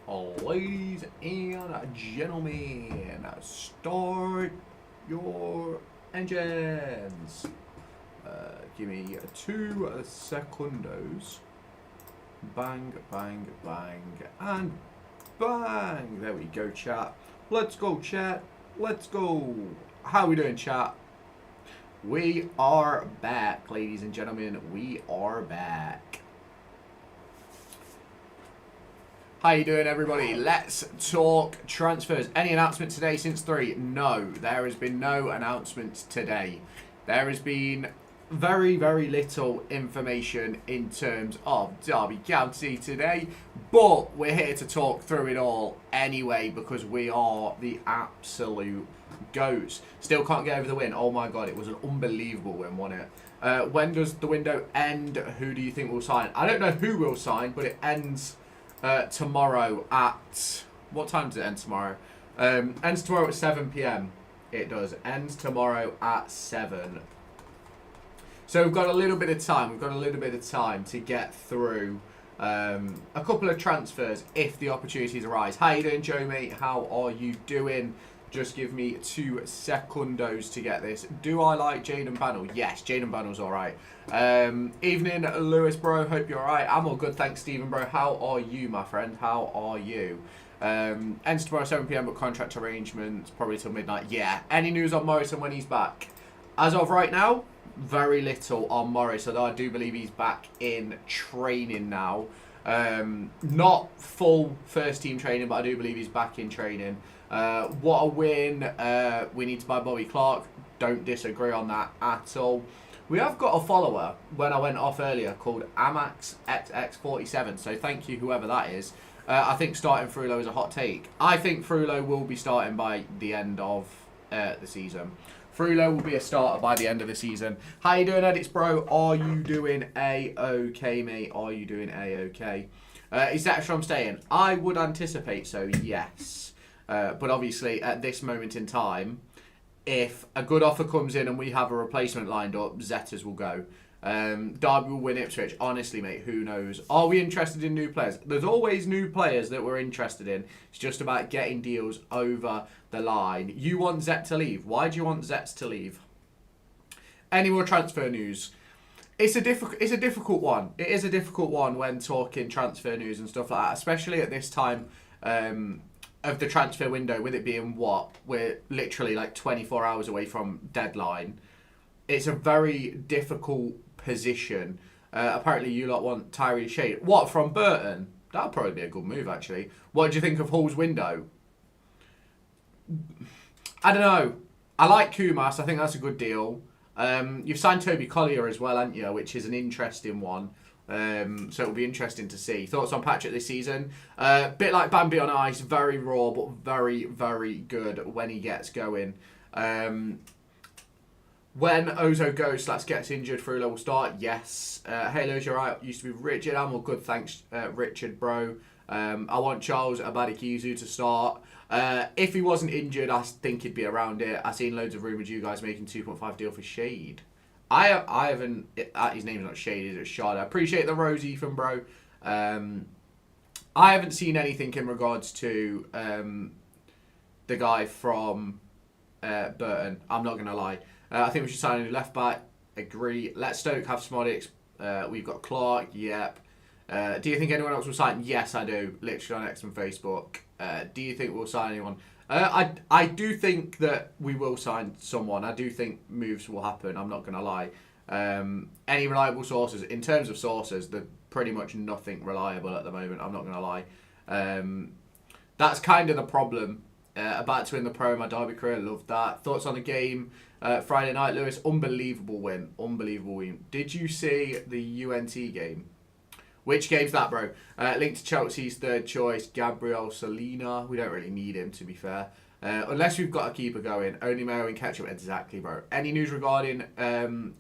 Ladies and gentlemen, start your engines. Give me 2 secondos. Bang, bang, bang, and bang. There we go, chat. Let's go, chat. Let's go. How are we doing, chat? We are back, ladies and gentlemen. We are back. How you doing, everybody? Let's talk transfers. Any announcement today since 3? No, there has been no announcement today. There has been very, very little information in terms of Derby County today, but we're here to talk through it all anyway because we are the absolute goats. Still can't get over the win. Oh my god, it was an unbelievable win, wasn't it? When does the window end? Who do you think will sign? I don't know who will sign, but it ends tomorrow at... What time does it end tomorrow? Ends tomorrow at 7 PM. It does. Ends tomorrow at 7. So we've got a little bit of time. We've got a little bit of time to get through a couple of transfers if the opportunities arise. How you doing, Joe, mate? How are you doing? Just give me 2 secondos to get this. Do I like Jaden Bannell? Yes, Jaden Bannell's all right. Evening, Lewis, bro. Hope you're all right. I'm all good, thanks, Stephen, bro. How are you, my friend? How are you? Ends tomorrow 7 PM, but contract arrangements probably till midnight. Yeah. Any news on Morrison when he's back? As of right now, very little on Morris, although I do believe he's back in training now. Not full first team training, but I do believe he's back in training. What a win. We need to buy Bobby Clark. Don't disagree on that at all. We have got a follower when I went off earlier called AmaxXX47, so thank you whoever that is. I think starting Frullo is a hot take. I think Frullo will be starting by the end of the season. Frullo will be a starter by the end of the season. How you doing, Edits, bro? Are you doing A-okay, mate? Are you doing A-okay? Is that from staying? I would anticipate so, yes. But obviously, at this moment in time, if a good offer comes in and we have a replacement lined up, Zetas will go. Derby will win Ipswich. Honestly, mate, who knows? Are we interested in new players? There's always new players that we're interested in. It's just about getting deals over the line. You want Zet to leave. Why do you want Zets to leave? Any more transfer news? It's a difficult one. It is a difficult one when talking transfer news and stuff like that, especially at this time of the transfer window, with it being what? We're literally like 24 hours away from deadline. It's a very difficult position. Apparently you lot want Tyree Shade. What, from Burton? That would probably be a good move, actually. What do you think of Hull's window? I don't know. I like Kumas. I think that's a good deal. You've signed Toby Collier as well, haven't you? Which is an interesting one. So it'll be interesting to see. Thoughts on Patrick this season? Bit like Bambi on ice. Very raw, but very, very good when he gets going. When Ozo goes / gets injured, Frullo will start. Yes. Halo's you're right. Used to be Richard. I'm all good. Thanks, Richard, bro. I want Charles Abadikizu to start. If he wasn't injured, I think he'd be around it. I've seen loads of rumours you guys making 2.5 deal for Shade. I haven't... his name's not Shade, it's Shard. I appreciate the rose, Ethan, bro. I haven't seen anything in regards to the guy from Burton. I'm not going to lie. I think we should sign a new left back. Agree. Let Stoke have Smodics. We've got Clark. Yep. Do you think anyone else will sign? Yes, I do. Literally on X and Facebook. Do you think we'll sign anyone? I do think that we will sign someone. I do think moves will happen. I'm not going to lie. Any reliable sources? In terms of sources, there's pretty much nothing reliable at the moment. I'm not going to lie. That's kind of the problem. About to win the Pro in my Derby career. Love that. Thoughts on the game? Friday night, Lewis. Unbelievable win. Unbelievable win. Did you see the UNT game? Which game's that, bro? Linked to Chelsea's third choice, Gabriel Salina. We don't really need him, to be fair. Unless we've got a keeper going. Only Mayo and Ketchup. Exactly, bro. Any news regarding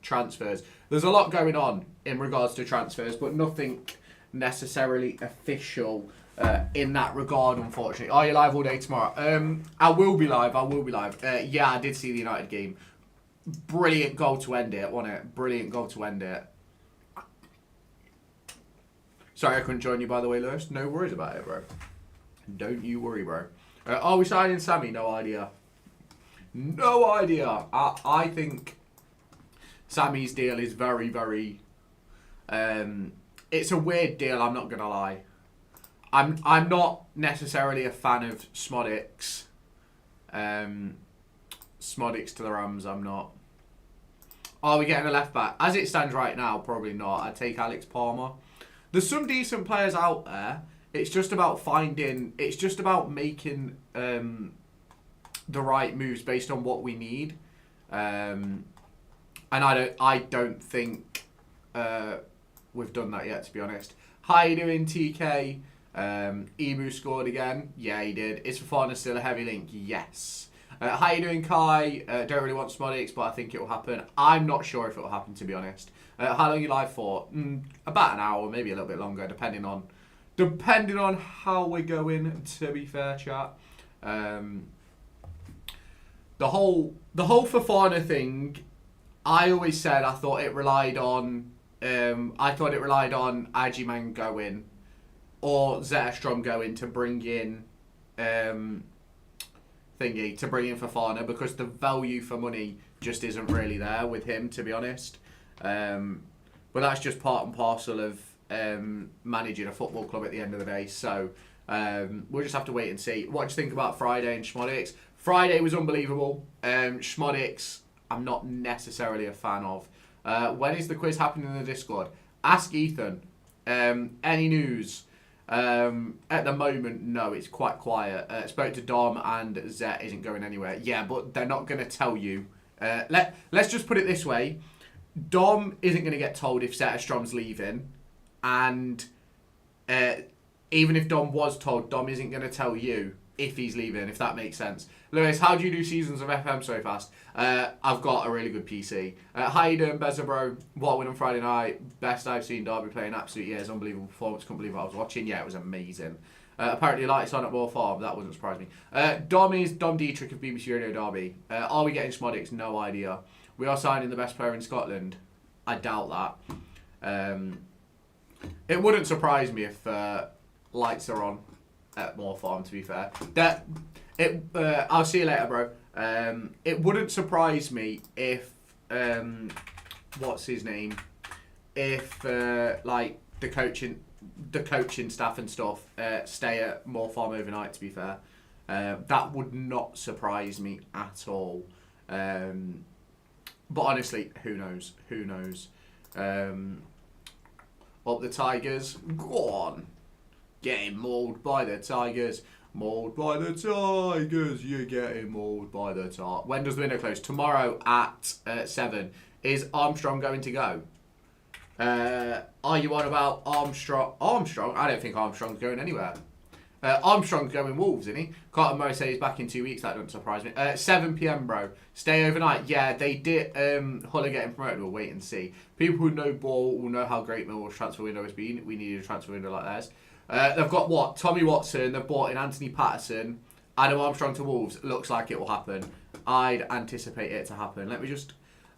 transfers? There's a lot going on in regards to transfers, but nothing necessarily official in that regard, unfortunately. Are you live all day tomorrow? I will be live. Yeah, I did see the United game. Brilliant goal to end it, wasn't it? Brilliant goal to end it. Sorry I couldn't join you, by the way, Lewis. No worries about it, bro. Don't you worry, bro. Are we signing Sammy? No idea. No idea. I think Sammy's deal is very, very... it's a weird deal, I'm not going to lie. I'm not necessarily a fan of Smodics. Smodics to the Rams, I'm not. Are we getting a left back? As it stands right now, probably not. I'd take Alex Palmer. There's some decent players out there. It's just about finding... It's just about making the right moves based on what we need. And I don't think we've done that yet, to be honest. How you doing, TK? Emu scored again. Yeah, he did. Is Fofana still a heavy link? Yes. How you doing, Kai? Don't really want Smodics, but I think it will happen. I'm not sure if it will happen, to be honest. How long are you live for? About an hour, maybe a little bit longer, depending on how we're going. To be fair, chat. The whole Fofana thing, I always said I thought it relied on Ajiman going or Zetterstrom going to bring in Fofana, because the value for money just isn't really there with him, to be honest. But that's just part and parcel of managing a football club at the end of the day. So we'll just have to wait and see. What do you think about Friday and Schmodics? Friday was unbelievable. Schmodics, I'm not necessarily a fan of. When is the quiz happening in the Discord? Ask Ethan. Any news? At the moment, no, it's quite quiet. Spoke to Dom and Zet isn't going anywhere. Yeah, but they're not going to tell you. Let's just put it this way. Dom isn't going to get told if Zetterstrom's leaving. And even if Dom was told, Dom isn't going to tell you if he's leaving, if that makes sense. Lewis, how do you do seasons of FM so fast? I've got a really good PC. How you doing, Bezza, bro? What a win on Friday night. Best I've seen Derby play in absolute years. Unbelievable performance. Couldn't believe what I was watching. Yeah, it was amazing. Apparently, lights on at Moor Farm. That wouldn't surprise me. Dom Dietrich of BBC Radio Derby. Are we getting Schmodics? No idea. We are signing the best player in Scotland. I doubt that. It wouldn't surprise me if lights are on at Moor Farm, to be fair. I'll see you later, bro. It wouldn't surprise me if what's his name? If like the coaching staff and stuff stay at Moor Farm overnight, to be fair. That would not surprise me at all. But honestly, who knows? Who knows? Up the Tigers. Go on. Getting mauled by the Tigers. Mauled by the Tigers. You're getting mauled by the Tigers. When does the window close? Tomorrow at 7. Is Armstrong going to go? Are you on about Armstrong? Armstrong? I don't think Armstrong's going anywhere. Armstrong's going Wolves, isn't he? Carter Moe says he's back in 2 weeks. That doesn't surprise me. 7 p.m, bro. Stay overnight. Yeah, they did. Hull are getting promoted. We'll wait and see. People who know ball will know how great Millwall's transfer window has been. We needed a transfer window like theirs. They've got what? Tommy Watson. They've bought in Anthony Patterson. Adam Armstrong to Wolves. Looks like it will happen. I'd anticipate it to happen. Let me just...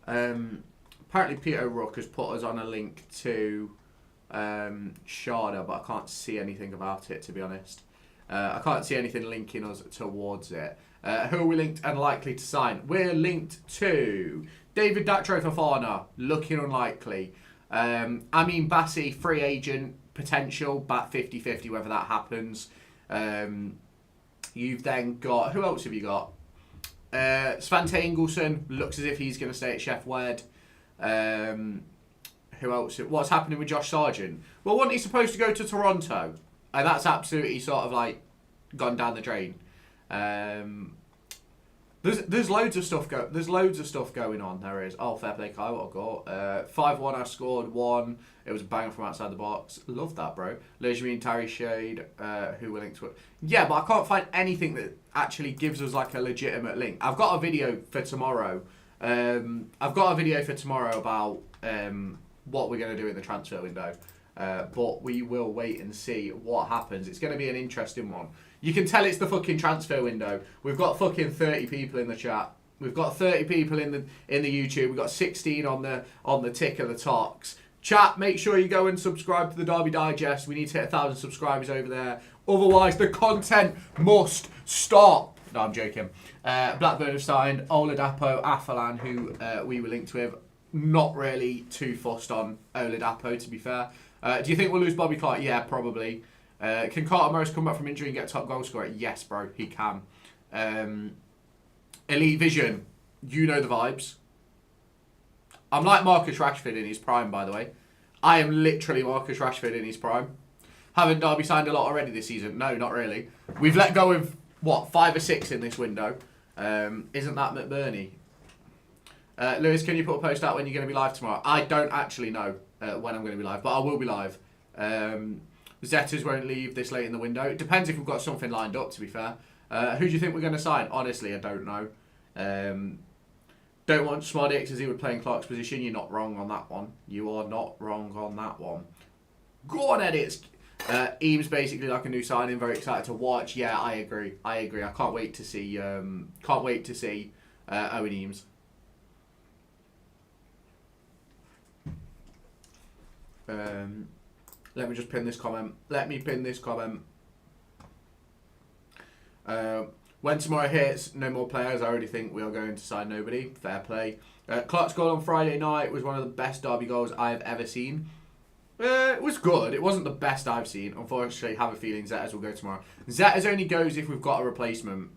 apparently Peter O'Rourke has put us on a link to Sharda, but I can't see anything about it, to be honest. I can't see anything linking us towards it. Who are we linked and likely to sign? We're linked to David Datro Fofana, looking unlikely. Amin Bassi, free agent, potential, about 50-50 whether that happens. You've then got, who else have you got? Svante Ingelsson, looks as if he's going to stay at Chef Wed. Who else? What's happening with Josh Sargent? Well, wasn't he supposed to go to Toronto? And that's absolutely sort of like gone down the drain. There's loads of stuff going on. There is. Oh, fair play, Kai. What a goal. 5-1. I scored 1. It was a banger from outside the box. Love that, bro. Leisure Tari Shade. Who we're linked to it. Yeah, but I can't find anything that actually gives us like a legitimate link. I've got a video for tomorrow. About what we're going to do in the transfer window. But we will wait and see what happens. It's going to be an interesting one. You can tell it's the fucking transfer window. We've got fucking 30 people in the chat. We've got 30 people in the YouTube. We've got 16 on the tick of the talks. Chat, make sure you go and subscribe to the Derby Digest. We need to hit 1,000 subscribers over there. Otherwise, the content must stop. No, I'm joking. Blackburn have signed Oladapo Afalan, who we were linked with. Not really too fussed on Oladapo, to be fair. Do you think we'll lose Bobby Clark? Yeah, probably. Can Carter Morris come back from injury and get a top goal scorer? Yes, bro, he can. Elite Vision, you know the vibes. I'm like Marcus Rashford in his prime, by the way. I am literally Marcus Rashford in his prime. Haven't Derby signed a lot already this season? No, not really. We've let go of, what, 5 or 6 in this window. Isn't that McBurney? Lewis, can you put a post out when you're going to be live tomorrow? I don't actually know when I'm going to be live, but I will be live. Zetas won't leave this late in the window. It depends if we've got something lined up, to be fair. Who do you think we're going to sign? Honestly, I don't know. Don't want Smodix as he would play in Clark's position. You're not wrong on that one. You are not wrong on that one. Go on, edits. Eames basically like a new signing. Very excited to watch. Yeah, I agree. I can't wait to see. Owen Eames. Let me just pin this comment. When tomorrow hits, no more players. I already think we are going to sign nobody. Fair play. Clark's goal on Friday night was one of the best Derby goals I have ever seen. It was good. It wasn't the best I've seen. Unfortunately, I have a feeling Zetas will go tomorrow. Zetas only goes if we've got a replacement.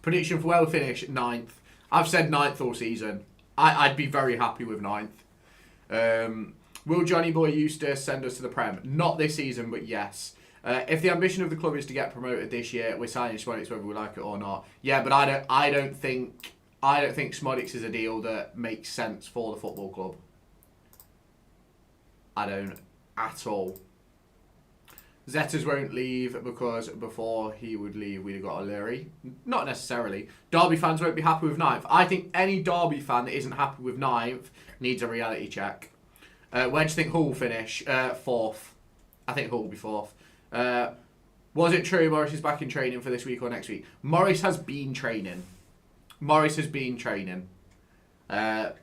Prediction for where we'll finish, 9th. I've said 9th all season. I'd be very happy with 9th. Will Johnny Boy Eustace send us to the Prem? Not this season, but yes. If the ambition of the club is to get promoted this year, we're signing Smodix whether we like it or not. Yeah, but I don't think Smodix is a deal that makes sense for the football club. I don't at all. Zetas won't leave because before he would leave, we'd have got O'Leary. Not necessarily. Derby fans won't be happy with 9th. I think any Derby fan that isn't happy with 9th needs a reality check. Where do you think Hull will finish? 4th. I think Hull will be 4th. Was it true Morris is back in training for this week or next week? Morris has been training. But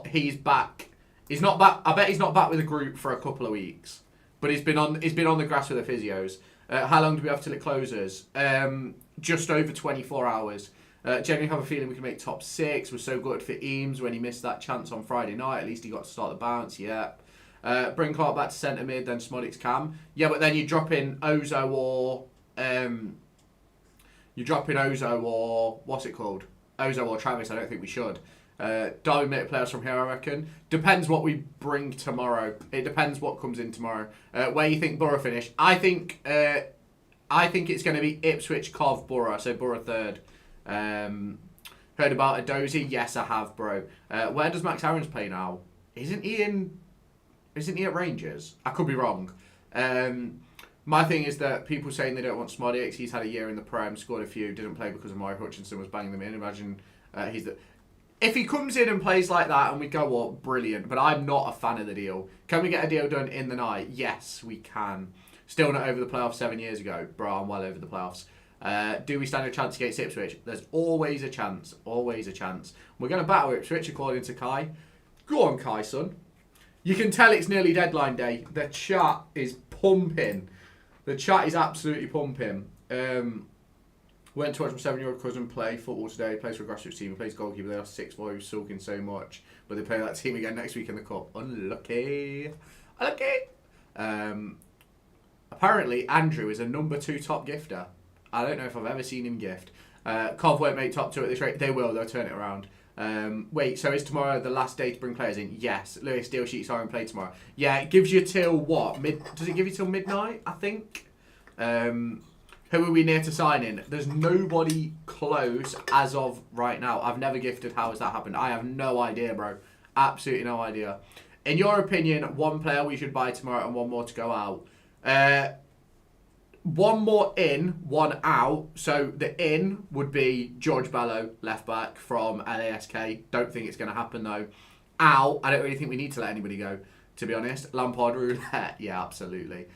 he's back. He's not back. I bet he's not back with a group for a couple of weeks. But he's been on the grass with the physios. How long do we have till it closes? Just over 24 hours. Genuinely have a feeling we can make top 6. We're so good for Eames when he missed that chance on Friday night. At least he got to start the bounce. Yeah. Bring Clark back to centre mid, then Smodix Cam. Yeah, but then you drop in Ozo or what's it called? Ozo or Travis. I don't think we should. Derby make players from here, I reckon. Depends what we bring tomorrow. It depends what comes in tomorrow. Where you think Borough finish? I think it's going to be Ipswich, Cov, Borough. So Borough 3rd. Heard about a Dozy? Yes, I have, bro. Where does Max Aarons play now? Isn't he at Rangers? I could be wrong. My thing is that people saying they don't want Smodix. He's had a year in the Prem, scored a few, didn't play because Amari Hutchinson was banging them in. Imagine if he comes in and plays like that and we go up, brilliant. But I'm not a fan of the deal. Can we get a deal done in the night? Yes, we can. Still not over the playoffs 7 years ago. Bro, I'm well over the playoffs. Do we stand a chance against Ipswich? There's always a chance. Always a chance. We're going to battle Ipswich, according to Kai. Go on, Kai, son. You can tell it's nearly deadline day. The chat is pumping. The chat is absolutely pumping. Went to watch my 7-year-old cousin play football today. Plays for a grassroots team. He plays goalkeeper. They are 6'4". He's sulking so much. But they play that team again next week in the cup. Unlucky. Apparently, Andrew is a number 2 top gifter. I don't know if I've ever seen him gift. Cov won't make top 2 at this rate. They will. They'll turn it around. Wait, so is tomorrow the last day to bring players in? Yes. Lewis, deal sheets are in play tomorrow. Yeah, it gives you till what? Does it give you till midnight, I think? Who are we near to signing? There's nobody close as of right now. I've never gifted. How has that happened? I have no idea, bro. Absolutely no idea. In your opinion, one player we should buy tomorrow and one more to go out. One more in, one out. So the in would be George Bello, left back from LASK. Don't think it's going to happen though. Out, I don't really think we need to let anybody go, to be honest. Lampard roulette, yeah, absolutely.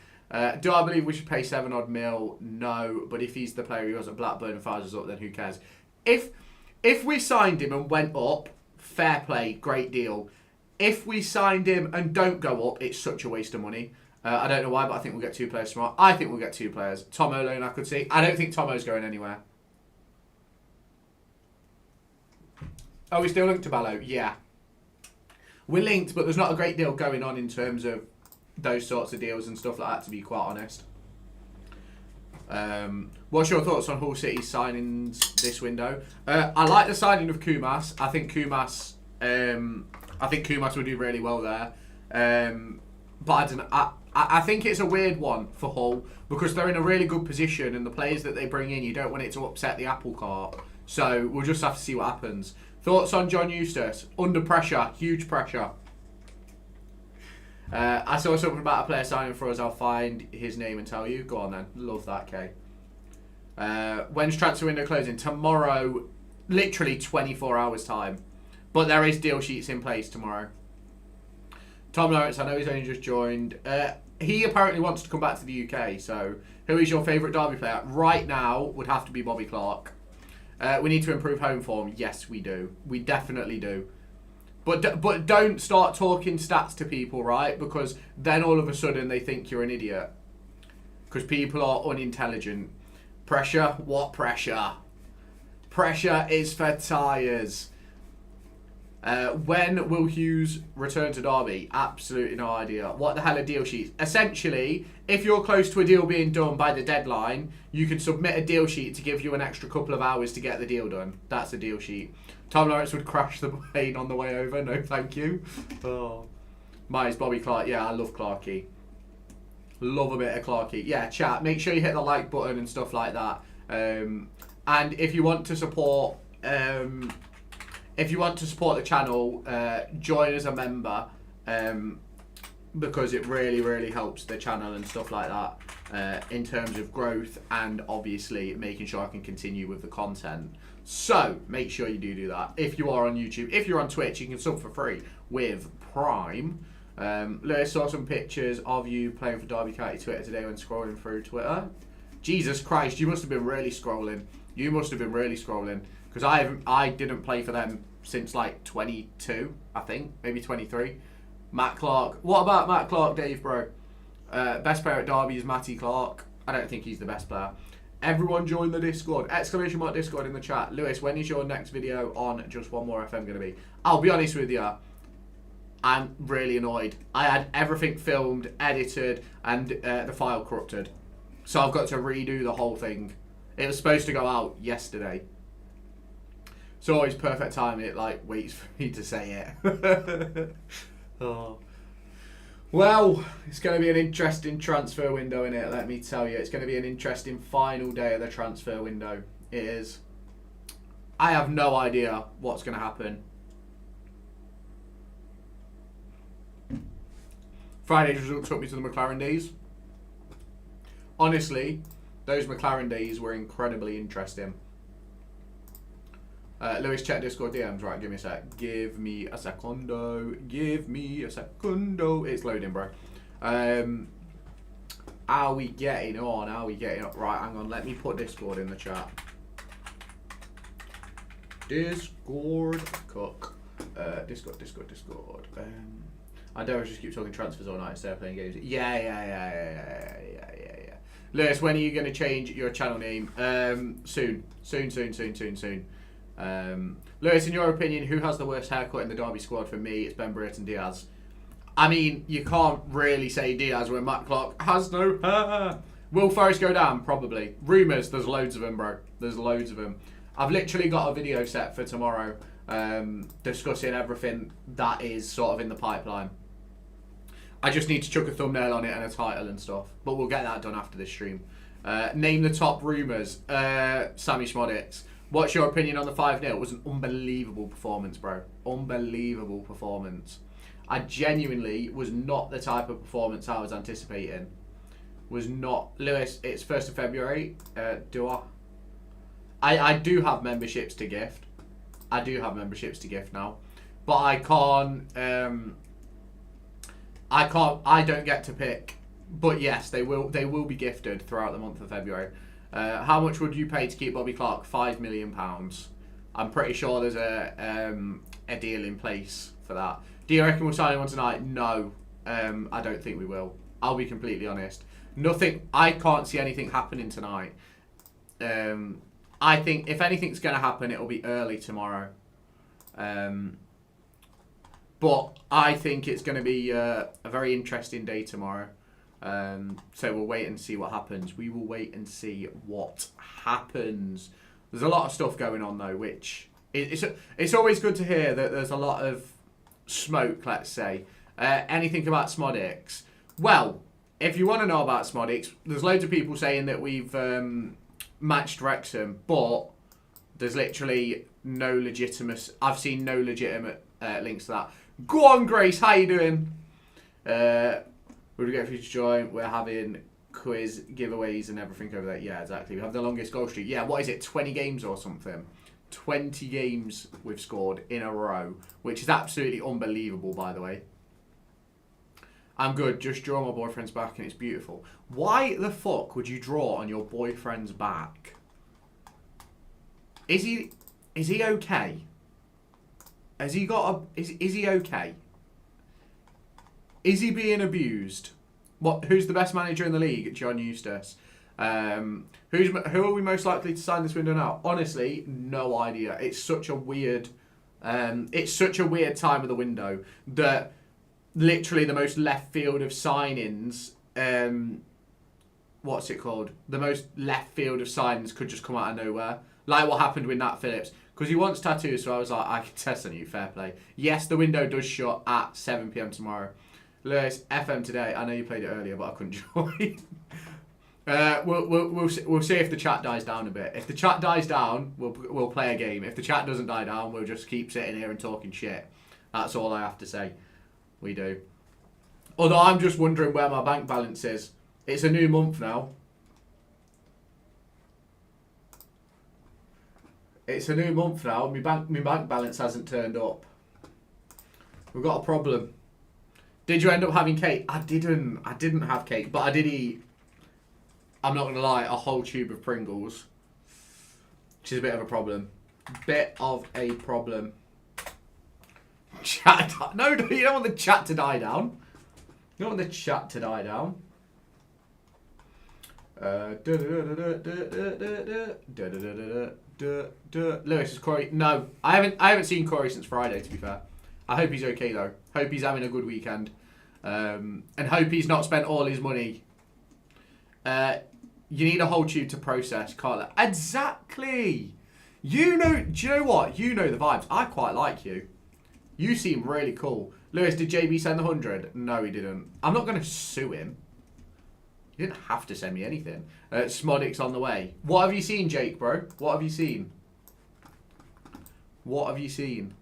Do I believe we should pay 7 odd mil? No, but if he's the player he was at Blackburn and fires us up, then who cares? If we signed him and went up, fair play, great deal. If we signed him and don't go up, it's such a waste of money. I don't know why, but I think we'll get 2 players tomorrow. I think we'll get 2 players. Tomo alone, I could see. I don't think Tomo's going anywhere. Oh, we still linked to Ballo? Yeah. We're linked, but there's not a great deal going on in terms of those sorts of deals and stuff like that, to be quite honest. What's your thoughts on Hull City's signings this window? I like the signing of Kumas. I think Kumas will do really well there. But I don't know. I think it's a weird one for Hull because they're in a really good position and the players that they bring in, you don't want it to upset the apple cart. So we'll just have to see what happens. Thoughts on John Eustace? Under pressure, huge pressure. I saw something about a player signing for us. I'll find his name and tell you. Go on then. Love that, Kay. When's transfer window closing? Tomorrow, literally 24 hours time. But there is deal sheets in place tomorrow. Tom Lawrence, I know he's only just joined. He apparently wants to come back to the UK. So, who is your favourite Derby player? Right now would have to be Bobby Clark. We need to improve home form. Yes, we do. We definitely do. But don't start talking stats to people, right? Because then all of a sudden they think you're an idiot. Because people are unintelligent. Pressure? What pressure? Pressure is for tyres. When will Hughes return to Derby? Absolutely no idea. What the hell are deal sheets? Essentially, if you're close to a deal being done by the deadline, you can submit a deal sheet to give you an extra couple of hours to get the deal done. That's a deal sheet. Tom Lawrence would crash the plane on the way over. No, thank you. Oh. Mine's Bobby Clark. Yeah, I love Clarky. Love a bit of Clarky. Yeah, chat. Make sure you hit the like button and stuff like that. And if you want to support... if you want to support the channel, join as a member because it really, really helps the channel and stuff like that in terms of growth and obviously making sure I can continue with the content. So make sure you do that. If you are on YouTube, if you're on Twitch, you can sub for free with Prime. Lewis saw some pictures of you playing for Derby County Twitter today when scrolling through Twitter. Jesus Christ, you must have been really scrolling. You must have been really scrolling. Because I didn't play for them since like 22, I think. Maybe 23. Matt Clark. What about Matt Clark, Dave, bro? Best player at Derby is Matty Clark. I don't think he's the best player. Everyone join the Discord. Exclamation mark Discord in the chat. Lewis, when is your next video on Just One More FM going to be? I'll be honest with you. I'm really annoyed. I had everything filmed, edited, and the file corrupted. So I've got to redo the whole thing. It was supposed to go out yesterday. It's always perfect time. It like waits for me to say it. Oh. Well, it's going to be an interesting transfer window in it. Let me tell you, it's going to be an interesting final day of the transfer window. It is. I have no idea what's going to happen. Friday's result took me to the McLaren days. Honestly, those McLaren days were incredibly interesting. Lewis, check Discord DMs. Right, give me a sec. Give me a secundo. Give me a secundo. It's loading, bro. Are we getting on? Are we getting on? Right, hang on. Let me put Discord in the chat. Discord cook. Discord. I don't just keep talking transfers all night instead of playing games. Yeah. Lewis, when are you going to change your channel name? Soon. Lewis, in your opinion, who has the worst haircut in the Derby squad? For me, it's Ben Burton Diaz. I mean, you can't really say Diaz when Matt Clark has no hair. Will Forrest go down? Probably. Rumours, there's loads of them, bro. There's loads of them. I've literally got a video set for tomorrow discussing everything that is sort of in the pipeline. I just need to chuck a thumbnail on it and a title and stuff. But we'll get that done after this stream. Name the top rumours. Sammy Schmodix. What's your opinion on the 5-0? It was an unbelievable performance, bro. Unbelievable performance. I genuinely was not the type of performance I was anticipating. Was not. Lewis, it's 1st of February. Do I do have memberships to gift. I do have memberships to gift now. But I don't get to pick. But yes, they will be gifted throughout the month of February. How much would you pay to keep Bobby Clark? £5 million. I'm pretty sure there's a deal in place for that. Do you reckon we'll sign anyone tonight? No. I don't think we will. I'll be completely honest. Nothing. I can't see anything happening tonight. I think if anything's going to happen, it'll be early tomorrow. But I think it's going to be a very interesting day tomorrow. So we'll wait and see what happens. We will wait and see what happens. There's a lot of stuff going on though, which it's always good to hear that there's a lot of smoke, let's say. Anything about Smodix? Well, if you want to know about Smodix, there's loads of people saying that we've matched Wrexham, but there's literally no legitimate. I've seen no legitimate links to that. Go on, Grace. How you doing? We'll get for you to join. We're having quiz giveaways and everything over there. Yeah, exactly. We have the longest goal streak. Yeah, what is it? 20 games or something? 20 games we've scored in a row, which is absolutely unbelievable, by the way. I'm good. Just draw my boyfriend's back and it's beautiful. Why the fuck would you draw on your boyfriend's back? Is he okay? Has he got a... Is he okay? Is he being abused? Who's the best manager in the league? John Eustace. Who are we most likely to sign this window now? Honestly, no idea. It's such a weird... it's such a weird time of the window that literally the most left field of signings... what's it called? The most left field of signings could just come out of nowhere. Like what happened with Nat Phillips. Because he wants tattoos, so I was like, I can test on you, fair play. Yes, the window does shut at 7 PM tomorrow. Lewis, FM today. I know you played it earlier, but I couldn't join. We'll see if the chat dies down a bit. If the chat dies down, we'll play a game. If the chat doesn't die down, we'll just keep sitting here and talking shit. That's all I have to say. We do. Although I'm just wondering where my bank balance is. It's a new month now. It's a new month now. My bank balance hasn't turned up. We've got a problem. Did you end up having cake? I didn't have cake, but I did eat, I'm not going to lie, a whole tube of Pringles. Which is a bit of a problem. Bit of a problem. Chat. No, you don't want the chat to die down. You don't want the chat to die down. Lewis, is Corey? No, I haven't seen Corey since Friday. To be fair, I hope he's okay though. Hope he's having a good weekend, and hope he's not spent all his money. You need a whole tube to process, Carla. Exactly. You know. Do you know what? You know the vibes. I quite like you. You seem really cool. Lewis, did JB send the 100? No, he didn't. I'm not going to sue him. You didn't have to send me anything. Smodix on the way. What have you seen, Jake, bro? What have you seen? What have you seen?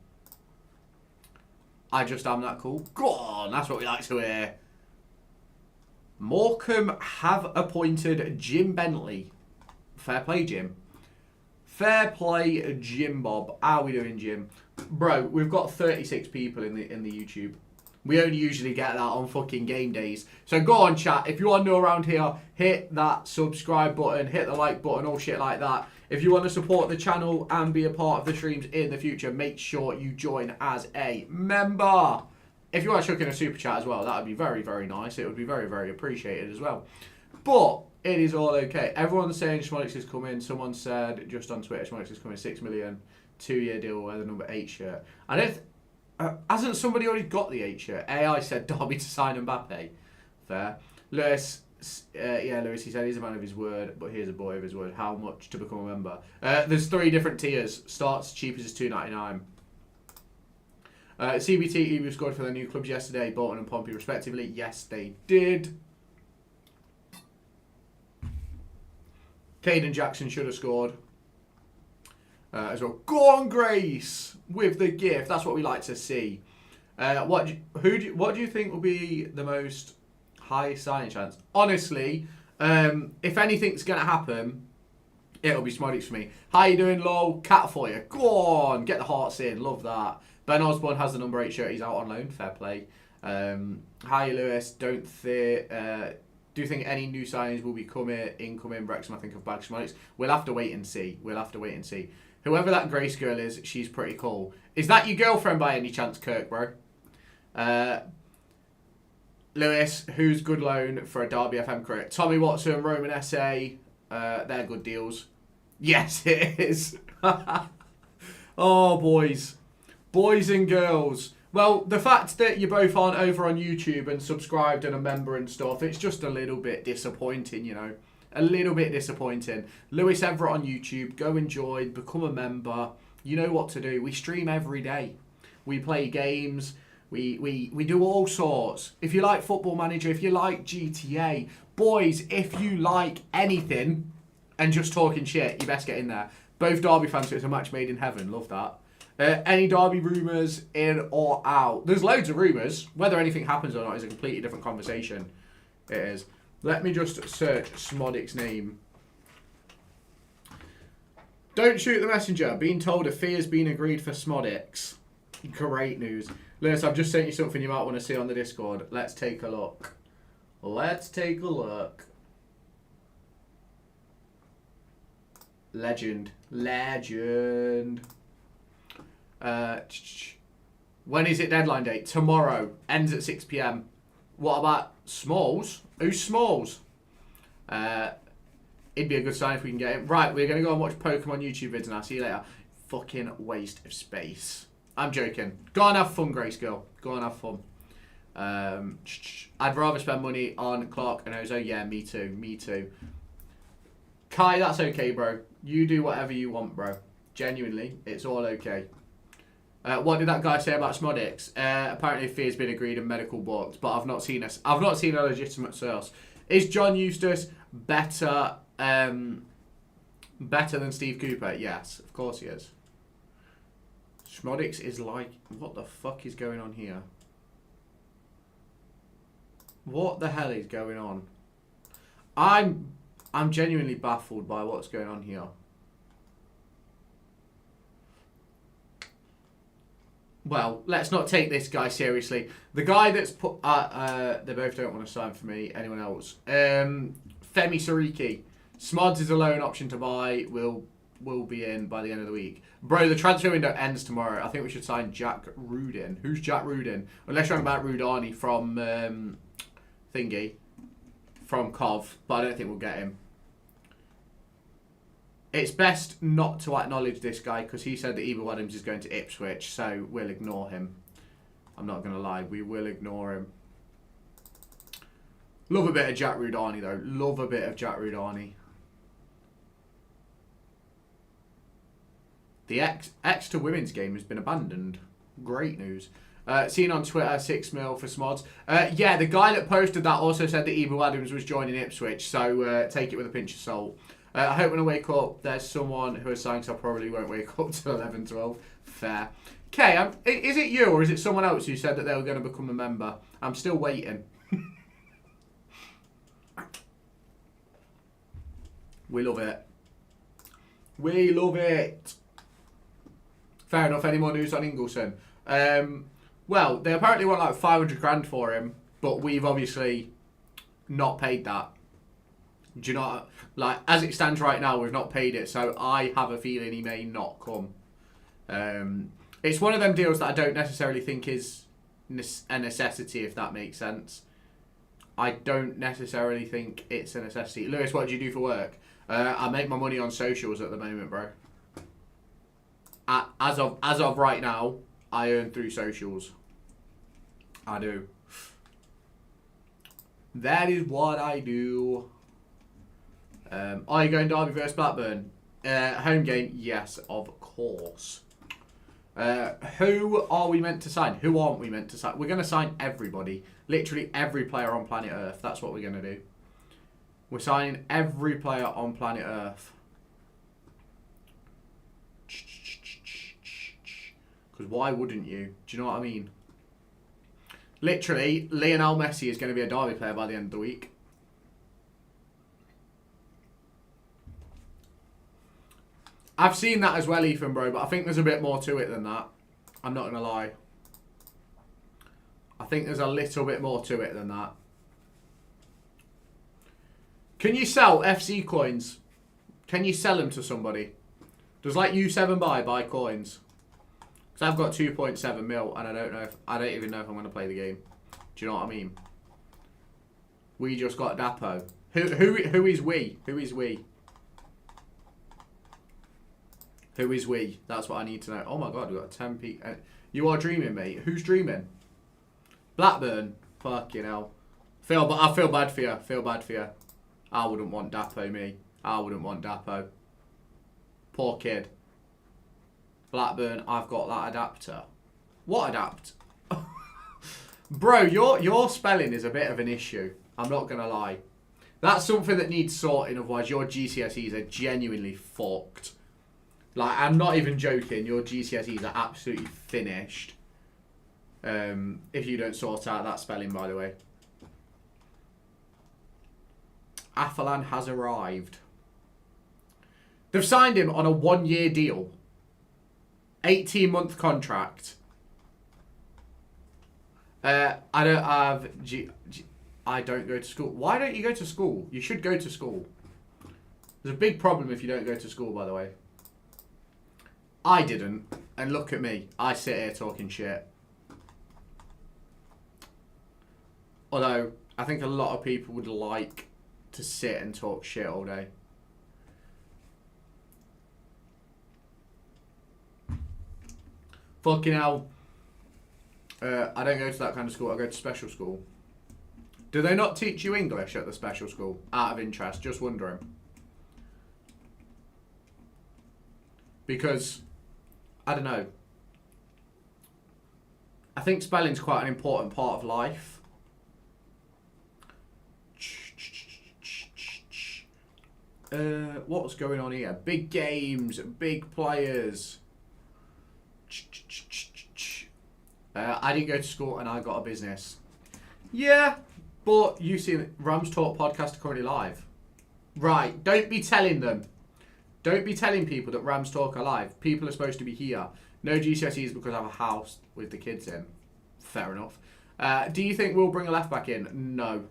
I just am that cool. Go on, that's what we like to hear. Morecambe have appointed Jim Bentley. Fair play, Jim. Fair play, Jim Bob. How are we doing, Jim? Bro, we've got 36 people in the YouTube. We only usually get that on fucking game days. So go on, chat. If you are new around here, hit that subscribe button, hit the like button, all shit like that. If you want to support the channel and be a part of the streams in the future, make sure you join as a member. If you want to chuck in a super chat as well, that would be very, very nice. It would be very, very appreciated as well. But it is all okay. Everyone's saying Schmonix is coming. Someone said just on Twitter, Schmonix is coming. 6 million, 2-year deal with the number 8 shirt. I don't... hasn't somebody already got the 8 shirt? AI said Derby to sign Mbappe. Fair. Lewis, Lewis, he said he's a man of his word, but here's a boy of his word. How much to become a member? There's 3 different tiers. Starts cheapest is $2.99. CBT, who scored for their new clubs yesterday, Bolton and Pompey respectively. Yes, they did. Caden Jackson should have scored. As well. Go on, Grace, with the gift. That's what we like to see. What do you think will be the most high signing chance? Honestly, if anything's going to happen, it'll be Smodix for me. How you doing, lol? Cat for you. Go on, get the hearts in. Love that. Ben Osborne has the number 8 shirt. He's out on loan. Fair play. Hi, Lewis. Do you think any new signings will be incoming? Wrexham, I think, of bag Smodix. We'll have to wait and see. Whoever that Grace girl is, she's pretty cool. Is that your girlfriend by any chance, Kirk, bro? Lewis, who's good loan for a Derby FM crit? Tommy Watson, Roman SA. They're good deals. Yes, it is. Oh, boys. Boys and girls. Well, the fact that you both aren't over on YouTube and subscribed and a member and stuff, it's just a little bit disappointing, you know. A little bit disappointing. Lewis Everett on YouTube. Go enjoy. Become a member. You know what to do. We stream every day. We play games. We do all sorts. If you like Football Manager, if you like GTA, boys, if you like anything and just talking shit, you best get in there. Both Derby fans, so it's a match made in heaven. Love that. Any Derby rumours in or out? There's loads of rumours. Whether anything happens or not is a completely different conversation. It is. Let me just search Smodic's name. Don't shoot the messenger. Being told a fee has been agreed for Smodix. Great news. Lewis, I've just sent you something you might want to see on the Discord. Let's take a look. Let's take a look. Legend. Legend. When is it deadline date? Tomorrow. Ends at 6 PM. What about Smalls? Who's Smalls? It'd be a good sign if we can get it. Right, we're going to go and watch Pokemon YouTube vids now. See you later. Fucking waste of space. I'm joking. Go and have fun, Grace Girl. Go and have fun. I'd rather spend money on Clark and Ozo. Yeah, me too. Me too. Kai, that's okay, bro. You do whatever you want, bro. Genuinely, it's all okay. What did that guy say about Smodix? Apparently, a fee has been agreed and medical booked, but I've not seen a legitimate source. Is John Eustace better than Steve Cooper? Yes, of course he is. Smodix is like, what the fuck is going on here? What the hell is going on? I'm genuinely baffled by what's going on here. Well, let's not take this guy seriously. The guy that's put... they both don't want to sign for me. Anyone else? Femi Sariki. Smods is a loan option to buy. Will be in by the end of the week. Bro, the transfer window ends tomorrow. I think we should sign Jack Rudin. Who's Jack Rudin? Unless you're on about Rudani from Thingy. From Cov. But I don't think we'll get him. It's best not to acknowledge this guy because he said that Ebel Adams is going to Ipswich, so we'll ignore him. I'm not going to lie, we will ignore him. Love a bit of Jack Rudani though. Love a bit of Jack Rudani. The Exeter women's game has been abandoned. Great news. Seen on Twitter, 6 mil for Smods. Yeah, the guy that posted that also said that Ebel Adams was joining Ipswich, so take it with a pinch of salt. I hope when I wake up, there's someone who is signed, so I probably won't wake up till 11, 12. Fair. Okay, is it you or is it someone else who said that they were going to become a member? I'm still waiting. We love it. We love it. Fair enough. Any more news on Ingleson? Well, they apparently want like 500 grand for him, but we've obviously not paid that. Do you know, like, as it stands right now, we've not paid it, so I have a feeling he may not come. It's one of them deals that I don't necessarily think is a necessity, if that makes sense. I don't necessarily think it's a necessity. Lewis, what do you do for work? I make my money on socials at the moment, bro. As of right now, I earn through socials. I do. That is what I do. Are you going Derby versus Blackburn? Home game? Yes, of course. Who are we meant to sign? Who aren't we meant to sign? We're going to sign everybody. Literally every player on planet Earth. That's what we're going to do. We're signing every player on planet Earth. Because why wouldn't you? Do you know what I mean? Literally, Lionel Messi is going to be a Derby player by the end of the week. I've seen that as well, Ethan, bro, but I think there's a bit more to it than that. I'm not going to lie. I think there's a little bit more to it than that. Can you sell FC coins? Can you sell them to somebody? Does like U7 buy coins? Because I've got 2.7 mil, and I don't even know if I'm going to play the game. Do you know what I mean? We just got Dapo. Who is we? Who is we? Who is we? That's what I need to know. Oh my god, we've got a 10 peak. You are dreaming, mate. Who's dreaming? Blackburn. Fucking hell. I feel bad for you. Feel bad for you. I wouldn't want Dapo, me. I wouldn't want Dapo. Poor kid. Blackburn, I've got that adapter. What adapt? Bro, your spelling is a bit of an issue. I'm not going to lie. That's something that needs sorting, otherwise your GCSEs are genuinely fucked. Like, I'm not even joking. Your GCSEs are absolutely finished. If you don't sort out that spelling, by the way. Afalan has arrived. They've signed him on a 1-year deal. 18-month contract. I don't have... I don't go to school. Why don't you go to school? You should go to school. There's a big problem if you don't go to school, by the way. I didn't. And look at me. I sit here talking shit. Although, I think a lot of people would like to sit and talk shit all day. Fucking hell. I don't go to that kind of school. I go to special school. Do they not teach you English at the special school? Out of interest. Just wondering. Because, I don't know. I think spelling's quite an important part of life. What's going on here? Big games, big players. I didn't go to school and I got a business. Yeah, but you see, Rams Talk podcast are currently live. Right, don't be telling them. Don't be telling people that Rams Talk are live. People are supposed to be here. No GCSEs because I have a house with the kids in. Fair enough. Do you think we'll bring a left back in? No.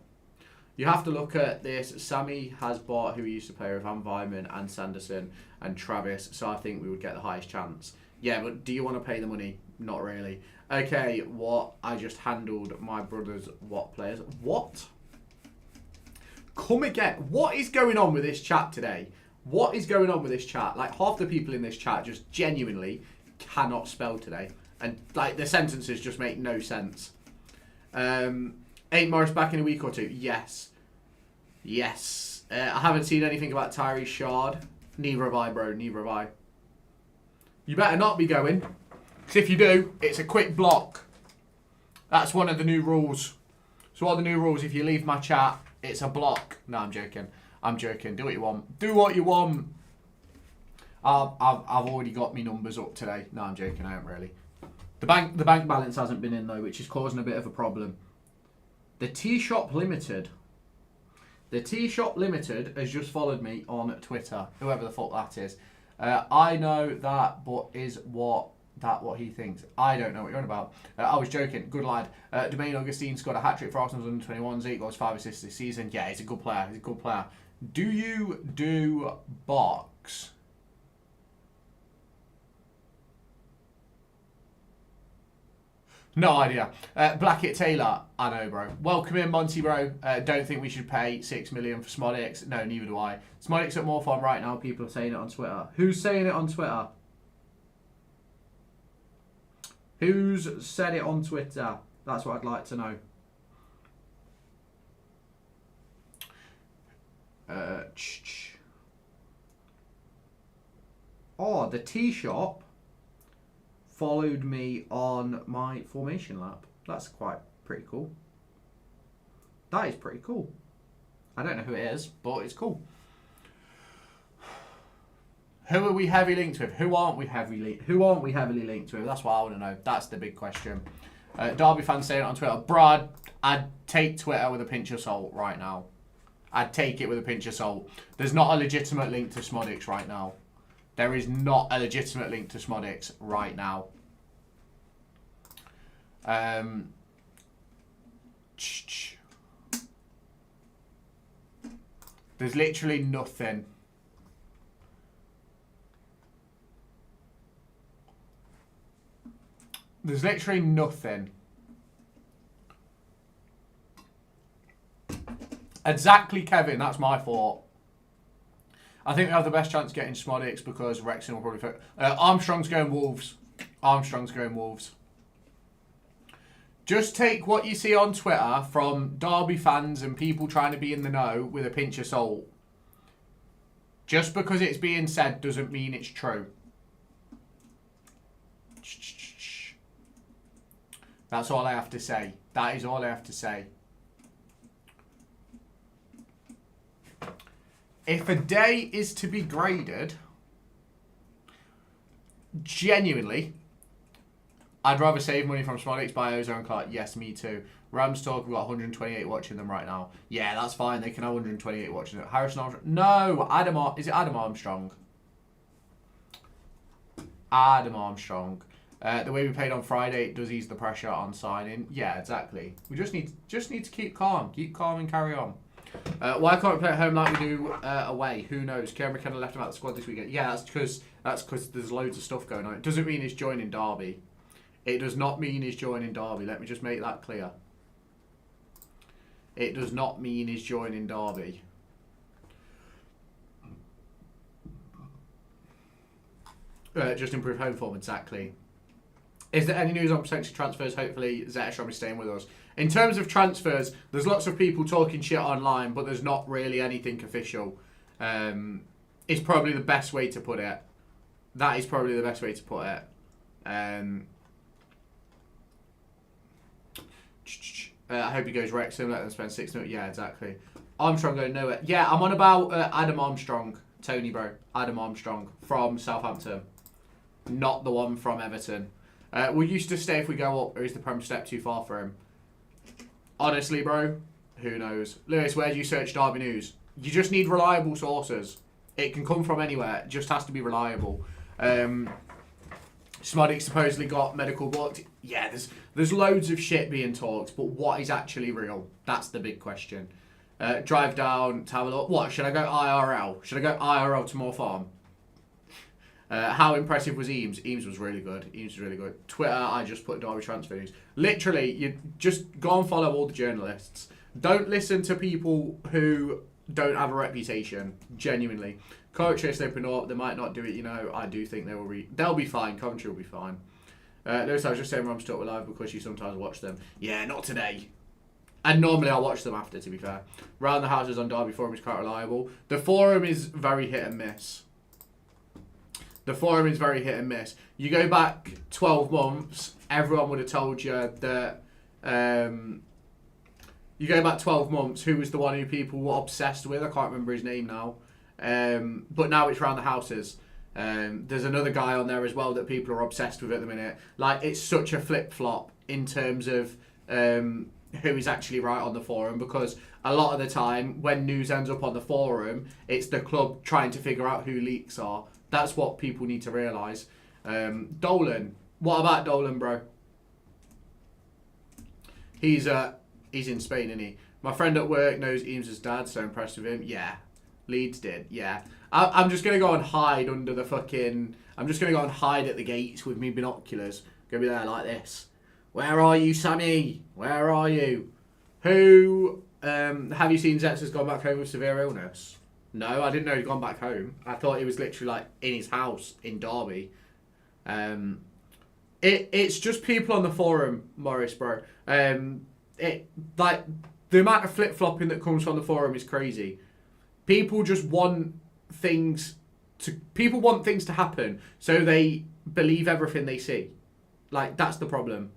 You have to look at this. Sammy has bought who he used to play with, Van Vyman and Sanderson and Travis, so I think we would get the highest chance. Yeah, but do you want to pay the money? Not really. Okay, what? I just handled my brother's what players? What? Come again. What is going on with this chat today? What is going on with this chat? Like, half the people in this chat just genuinely cannot spell today. And, like, the sentences just make no sense. Ain't Morris back in a week or two? Yes. Yes. I haven't seen anything about Tyrese Shard. Neither have I, bro. Neither have I. You better not be going. Because if you do, it's a quick block. That's one of the new rules. So what are the new rules? If you leave my chat, it's a block. No, I'm joking. I'm joking. Do what you want. Do what you want. I've already got my numbers up today. No, I'm joking. I haven't really. The bank balance hasn't been in though, which is causing a bit of a problem. The Tea Shop Limited. The Tea Shop Limited has just followed me on Twitter. Whoever the fuck that is. I know that, but is what he thinks? I don't know what you're on about. I was joking. Good lad. Domain Augustine scored a hat-trick for Arsenal's under-21s. 8 goals, 5 assists this season. Yeah, he's a good player. He's a good player. Do you do box? No idea. Blackett Taylor. I know, bro. Welcome in, Monty, bro. Don't think we should pay $6 million for Smodix. No, neither do I. Smodix at more fun right now. People are saying it on Twitter. Who's saying it on Twitter? Who's said it on Twitter? That's what I'd like to know. Oh, the Tea Shop followed me on my formation lap. That's pretty cool. That is pretty cool. I don't know who it is, but it's cool. Who are we heavily linked with? Who aren't we heavily linked with? That's what I want to know. That's the big question. Derby fans saying it on Twitter. Brad, I'd take Twitter with a pinch of salt right now. I'd take it with a pinch of salt. There's not a legitimate link to Smodix right now. There is not a legitimate link to Smodix right now. There's literally nothing. There's literally nothing. Exactly, Kevin. That's my thought. I think we have the best chance of getting Smodix because Wrexham will probably... Armstrong's going Wolves. Armstrong's going Wolves. Just take what you see on Twitter from Derby fans and people trying to be in the know with a pinch of salt. Just because it's being said doesn't mean it's true. That's all I have to say. That is all I have to say. If a day is to be graded, genuinely, I'd rather save money from Smodix, buy Ozone Cart. Yes, me too. Rams Talk, we've got 128 watching them right now. Yeah, that's fine. They can have 128 watching it. Harrison Armstrong. No, is it Adam Armstrong? Adam Armstrong. The way we played on Friday does ease the pressure on signing. Yeah, exactly. We just need to keep calm. Keep calm and carry on. Why can't we play at home like we do away? Who knows? Kieran McKenna left him out of the squad this weekend. Yeah, that's because there's loads of stuff going on. It doesn't mean he's joining Derby. It does not mean he's joining Derby. Let me just make that clear. It does not mean he's joining Derby. Just improve home form, exactly. Is there any news on potential transfers? Hopefully Zetterstrom will be staying with us. In terms of transfers, there's lots of people talking shit online, but there's not really anything official. It's probably the best way to put it. That is probably the best way to put it. I hope he goes Wrexham, let them spend 6 minutes. Yeah, exactly. Armstrong going nowhere. Yeah, I'm on about Adam Armstrong. Tony, bro. Adam Armstrong from Southampton. Not the one from Everton. Will you just stay if we go up, or is the Prem step too far for him? Honestly, bro, who knows? Lewis, where do you search Derby news? You just need reliable sources. It can come from anywhere. It just has to be reliable. Smodix supposedly got medical booked. Yeah, there's loads of shit being talked, but what is actually real? That's the big question. Drive down to have a look. What, should I go IRL? Should I go IRL to Moor Farm? How impressive was Eames? Eames was really good. Eames was really good. Twitter, I just put Derby transfer news. Literally, you just go and follow all the journalists. Don't listen to people who don't have a reputation. Genuinely. Coventry are slipping up. They might not do it, you know. I do think they will they'll be fine. Coventry will be fine. Lewis, I was just saying Rams Talk were live because you sometimes watch them. Yeah, not today. And normally I watch them after, to be fair. Round the houses on Derby Forum is quite reliable. The forum is very hit and miss. The forum is very hit and miss. You go back 12 months, everyone would have told you that... you go back 12 months, who was the one who people were obsessed with? I can't remember his name now. But now it's Round the Houses. There's another guy on there as well that people are obsessed with at the minute. Like, it's such a flip-flop in terms of who is actually right on the forum, because a lot of the time when news ends up on the forum, it's the club trying to figure out who leaks are. That's what people need to realise. Dolan. What about Dolan, bro? He's in Spain, isn't he? My friend at work knows Eames' dad, so impressed with him. Yeah. Leeds did, yeah. I'm just going to go and hide under the fucking... I'm just going to go and hide at the gates with me binoculars. Going to be there like this. Where are you, Sammy? Where are you? Who... have you seen Zetz has gone back home with severe illness? No, I didn't know he'd gone back home. I thought he was literally like in his house in Derby. It's just people on the forum, Morris, bro. Like the amount of flip flopping that comes from the forum is crazy. People just want things to happen, so they believe everything they see. Like, that's the problem.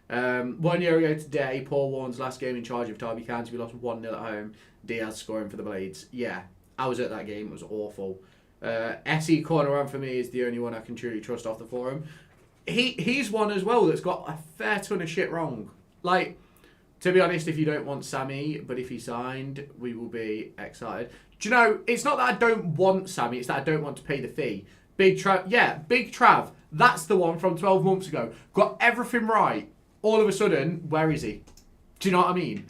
1 year ago today, Paul Warren's last game in charge of Derby County, we lost 1-0 at home. Diaz scoring for the Blades. Yeah, I was at that game. It was awful. SE Corner One for me is the only one I can truly trust off the forum. He's one as well that's got a fair ton of shit wrong. Like, to be honest, if you don't want Sammy, but if he signed, we will be excited. Do you know, it's not that I don't want Sammy, it's that I don't want to pay the fee. Big Trav, yeah, Big Trav, that's the one from 12 months ago. Got everything right. All of a sudden, where is he? Do you know what I mean?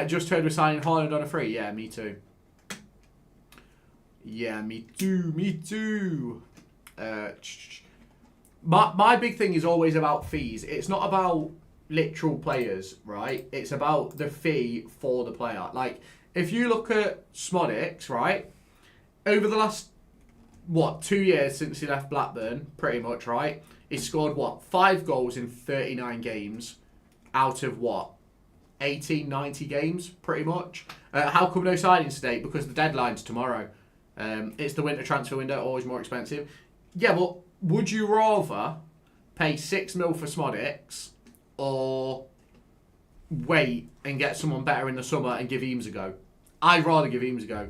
Just heard we're signing Haaland on a free. Yeah, me too. Yeah, me too. My big thing is always about fees. It's not about literal players, right? It's about the fee for the player. Like, if you look at Smodix, right? Over the last, 2 years since he left Blackburn, pretty much, right? He's scored, 5 goals in 39 games out of, 18, 90 games, pretty much. How come no signings today? Because the deadline's tomorrow. It's the winter transfer window, always more expensive. Yeah, but would you rather pay 6 mil for Smodix or wait and get someone better in the summer and give Eames a go? I'd rather give Eames a go.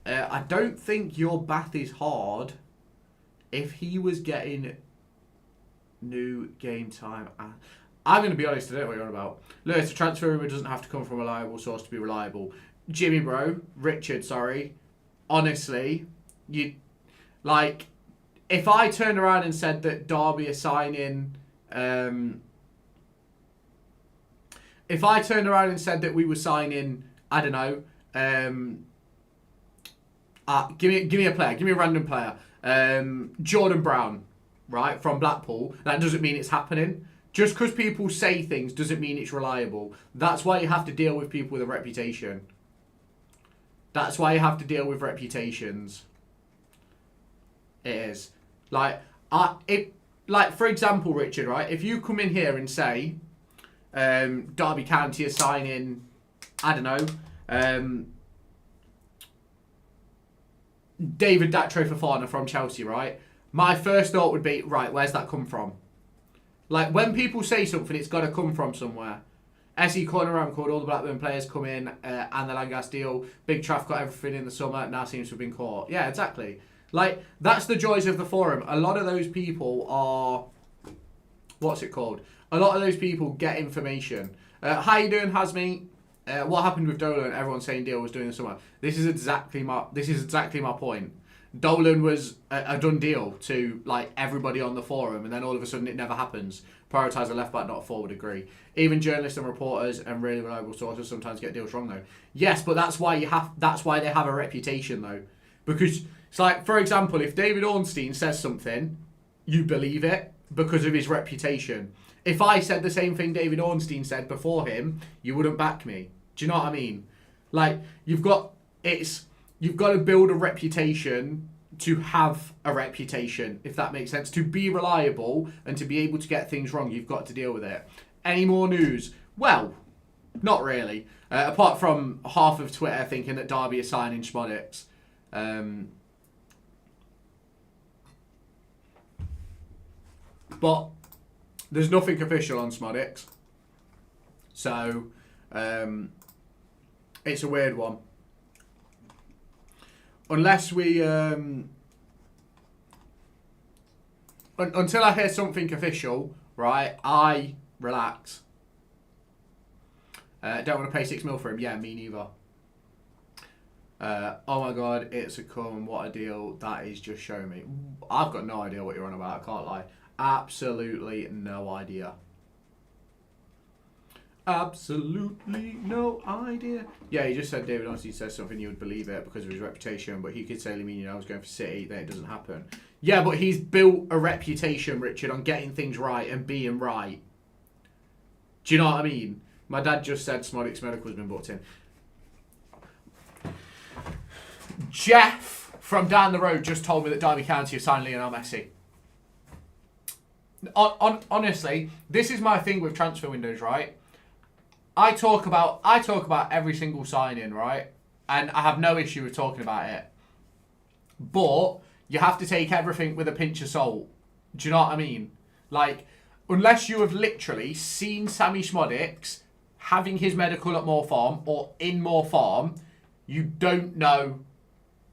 I don't think your bath is hard if he was getting new game time. I'm going to be honest, I don't know what you're on about. Lewis, a transfer rumour doesn't have to come from a reliable source to be reliable. Richard, honestly, if I turned around and said that Derby are signing, if I turned around and said that we were signing, I don't know, give me a player, give me a random player, Jordan Brown, right, from Blackpool, that doesn't mean it's happening. Just because people say things doesn't mean it's reliable. That's why you have to deal with people with a reputation. That's why you have to deal with reputations. It is. For example, Richard, right? If you come in here and say, Derby County is signing, I don't know, David Datro Fofana from Chelsea, right? My first thought would be, right, where's that come from? Like, when people say something, it's got to come from somewhere. SE Corner called all the Blackburn players come in, and the Langas deal. Big Traff got everything in the summer, now seems to have been caught. Yeah, exactly. Like, that's the joys of the forum. A lot of those people are... What's it called? A lot of those people get information. How you doing, Hasmi? What happened with Dolan? Everyone's saying deal was doing the summer. This is exactly my point. Dolan was a done deal to everybody on the forum, and then all of a sudden it never happens. Prioritise a left back, not a forward. Agree. Even journalists and reporters and really reliable sources sometimes get deals wrong, though. Yes, but that's why they have a reputation, though, because it's like, for example, if David Ornstein says something, you believe it because of his reputation. If I said the same thing David Ornstein said before him, you wouldn't back me. Do you know what I mean? Like, you've got to build a reputation to have a reputation, if that makes sense. To be reliable and to be able to get things wrong, you've got to deal with it. Any more news? Well, not really. Apart from half of Twitter thinking that Derby is signing Smodix. But there's nothing official on Smodix. So, it's a weird one. Unless we... until I hear something official, right, I relax. Don't want to pay 6 mil for him. Yeah, me neither. Oh my god, it's a come. What a deal. That is just showing me. I've got no idea what you're on about. I can't lie. Absolutely no idea. Absolutely no idea. Yeah, he just said David honestly says something, you would believe it because of his reputation, but he could say, I was going for City, then it doesn't happen. Yeah, but he's built a reputation, Richard, on getting things right and being right. Do you know what I mean? My dad just said Smodix Medical has been booked in. Jeff from down the road just told me that Derby County have signed Lionel Messi. Honestly, this is my thing with transfer windows, right? I talk about every single signing, right? And I have no issue with talking about it. But you have to take everything with a pinch of salt. Do you know what I mean? Like, unless you have literally seen Sammy Smodix having his medical at Moor Farm or in Moor Farm, you don't know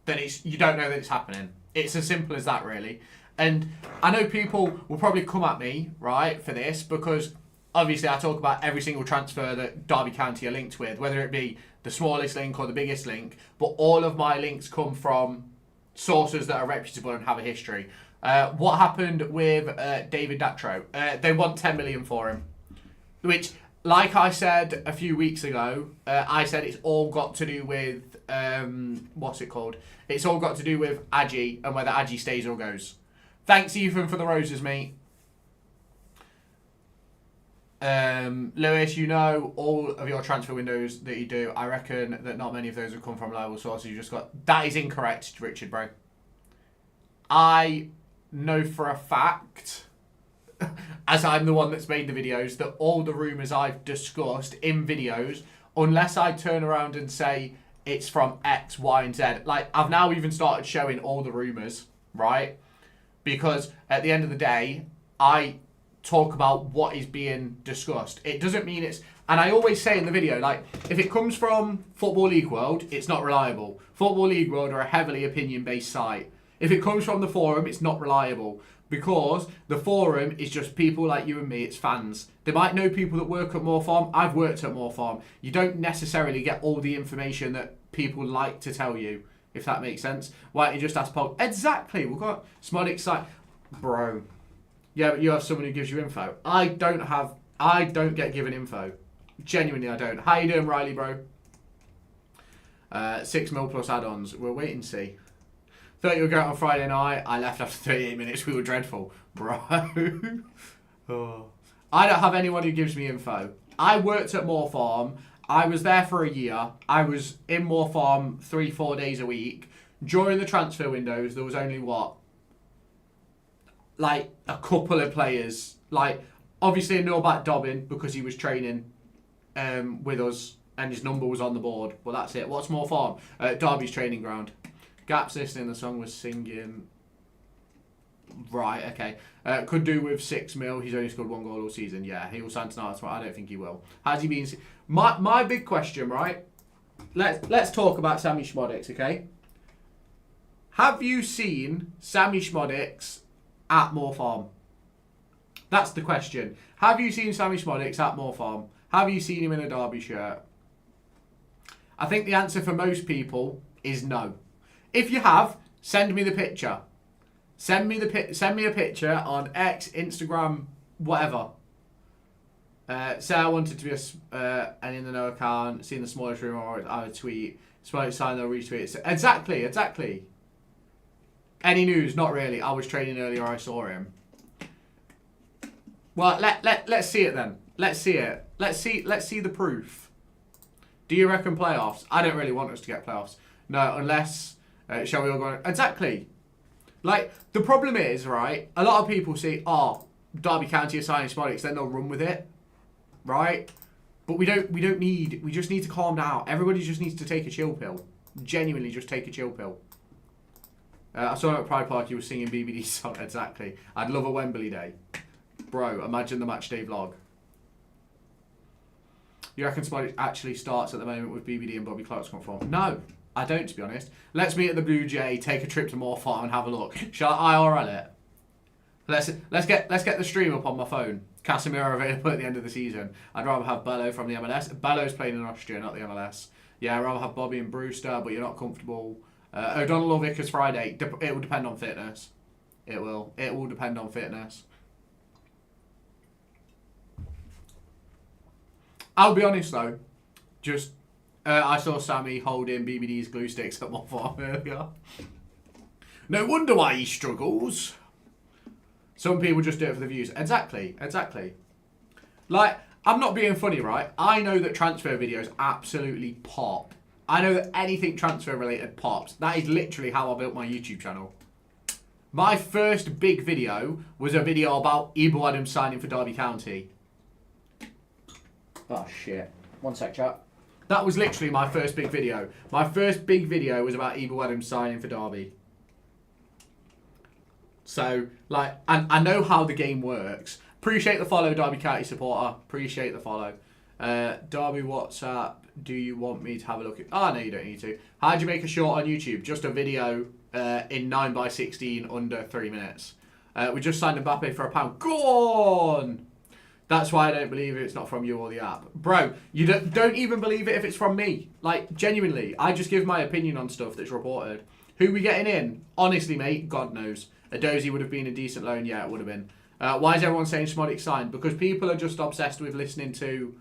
that it's happening. It's as simple as that, really. And I know people will probably come at me, right, for this, because obviously I talk about every single transfer that Derby County are linked with, whether it be the smallest link or the biggest link, but all of my links come from sources that are reputable and have a history. What happened with David Datro? They want 10 million for him, which, like I said a few weeks ago, I said it's all got to do with, what's it called? It's all got to do with Adji and whether Adji stays or goes. Thanks, Ethan, for the roses, mate. Lewis, you know all of your transfer windows that you do. I reckon that not many of those have come from reliable sources. You just got... That is incorrect, Richard, bro. I know for a fact, as I'm the one that's made the videos, that all the rumours I've discussed in videos, unless I turn around and say it's from X, Y, and Z. Like, I've now even started showing all the rumours, right? Because at the end of the day, I talk about what is being discussed. It doesn't mean it's... And I always say in the video, like, if it comes from Football League World, it's not reliable. Football League World are a heavily opinion-based site. If it comes from the forum, it's not reliable. Because the forum is just people like you and me, it's fans. They might know people that work at Moor Farm. I've worked at Moor Farm. You don't necessarily get all the information that people like to tell you, if that makes sense. Why don't you just ask Paul? Exactly. We've got Smodic site. Bro. Yeah, but you have someone who gives you info. I don't get given info. Genuinely, I don't. How you doing, Riley, bro? 6 mil plus add-ons. We'll wait and see. Thought you were going on Friday night. I left after 38 minutes. We were dreadful. Bro. Oh. I don't have anyone who gives me info. I worked at Moor Farm. I was there for a year. I was in Moor Farm 3-4 days a week. During the transfer windows, there was only what? Like a couple of players. Like, obviously I know about Dobbin because he was training with us and his number was on the board. Well, that's it. What's Moor Farm? Derby's training ground. Gaps listening, the song was singing. Right, okay. Could do with 6 mil. He's only scored 1 goal all season. Yeah, he will sign tonight. I don't think he will. Has he been... My big question, right? Let's talk about Sammy Schmodics, okay? Have you seen Sammy Schmodics at Moor Farm? That's the question. Have you seen Sammy Schmodics at Moor Farm? Have you seen him in a Derby shirt? I think the answer for most people is no. If you have, send me the picture. Send me a picture on X, Instagram, whatever. Say I wanted to be an in the know account, seen the smallest room, or I would tweet. Smart sign, they'll retweet it. Exactly. Any news? Not really. I was training earlier. I saw him. Well, let's see it then. Let's see it. Let's see the proof. Do you reckon playoffs? I don't really want us to get playoffs. No, unless shall we all go? Exactly. Like, the problem is, right? A lot of people say, "Oh, Derby County are signing Smodics," then they'll run with it, right? But we just need to calm down. Everybody just needs to take a chill pill. Genuinely, just take a chill pill. I saw him at Pride Park. He was singing BBD's song. Exactly. I'd love a Wembley day, bro. Imagine the match day vlog. You reckon Smodics actually starts at the moment with BBD and Bobby Clark's confirmed? No, I don't, to be honest. Let's meet at the Blue Jay, take a trip to Moor Farm and have a look. Shall I IRL it? Let's get the stream up on my phone. Casemiro available at the end of the season. I'd rather have Bello from the MLS. Bello's playing in Austria, not the MLS. Yeah, I'd rather have Bobby and Brewster, but you're not comfortable. O'Donnell or Vickers Friday. It will depend on fitness. It will depend on fitness. I'll be honest though. Just I saw Sammy holding BBD's glue sticks at Moor Farm earlier. No wonder why he struggles. Some people just do it for the views. Exactly. Like, I'm not being funny, right? I know that transfer videos absolutely pop. I know that anything transfer related pops. That is literally how I built my YouTube channel. My first big video was a video about Ebel Adams signing for Derby County. Oh shit. One sec, chat. That was literally my first big video. My first big video was about Ebel Adams signing for Derby. So, like, I know how the game works. Appreciate the follow, Derby County supporter. Appreciate the follow. Derby WhatsApp, do you want me to have a look at... Oh, no, you don't need to. How'd you make a short on YouTube? Just a video in 9:16 under 3 minutes. We just signed Mbappe for £1. Go on! That's why I don't believe it's not from you or the app. Bro, you don't even believe it if it's from me. Like, genuinely, I just give my opinion on stuff that's reported. Who we getting in? Honestly, mate, God knows. A Dozy would have been a decent loan. Yeah, it would have been. Why is everyone saying Schmodic signed? Because people are just obsessed with listening to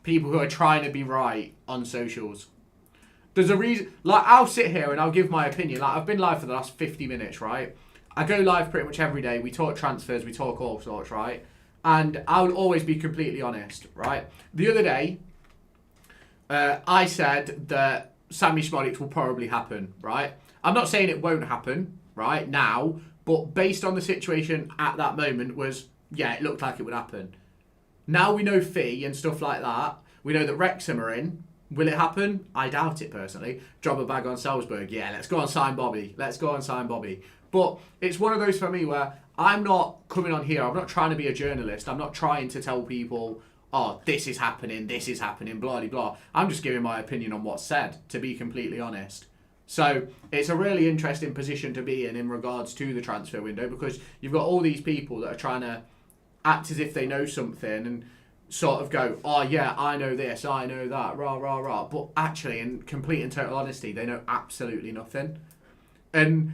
people who are trying to be right on socials. There's a reason. Like, I'll sit here and I'll give my opinion. Like, I've been live for the last 50 minutes, right? I go live pretty much every day. We talk transfers. We talk all sorts, right? And I will always be completely honest, right? The other day, I said that Sammy Szmodics will probably happen, right? I'm not saying it won't happen, right, now, but based on the situation at that moment was, yeah, it looked like it would happen. Now we know fee and stuff like that. We know that Wrexham are in. Will it happen? I doubt it, personally. Drop a bag on Salzburg. Yeah, let's go and sign Bobby. Let's go and sign Bobby. But it's one of those for me where I'm not coming on here. I'm not trying to be a journalist. I'm not trying to tell people, oh, this is happening, blah, blah, blah. I'm just giving my opinion on what's said, to be completely honest. So it's a really interesting position to be in regards to the transfer window, because you've got all these people that are trying to act as if they know something and sort of go, oh yeah, I know this, I know that, rah, rah, rah. But actually, in complete and total honesty, they know absolutely nothing. And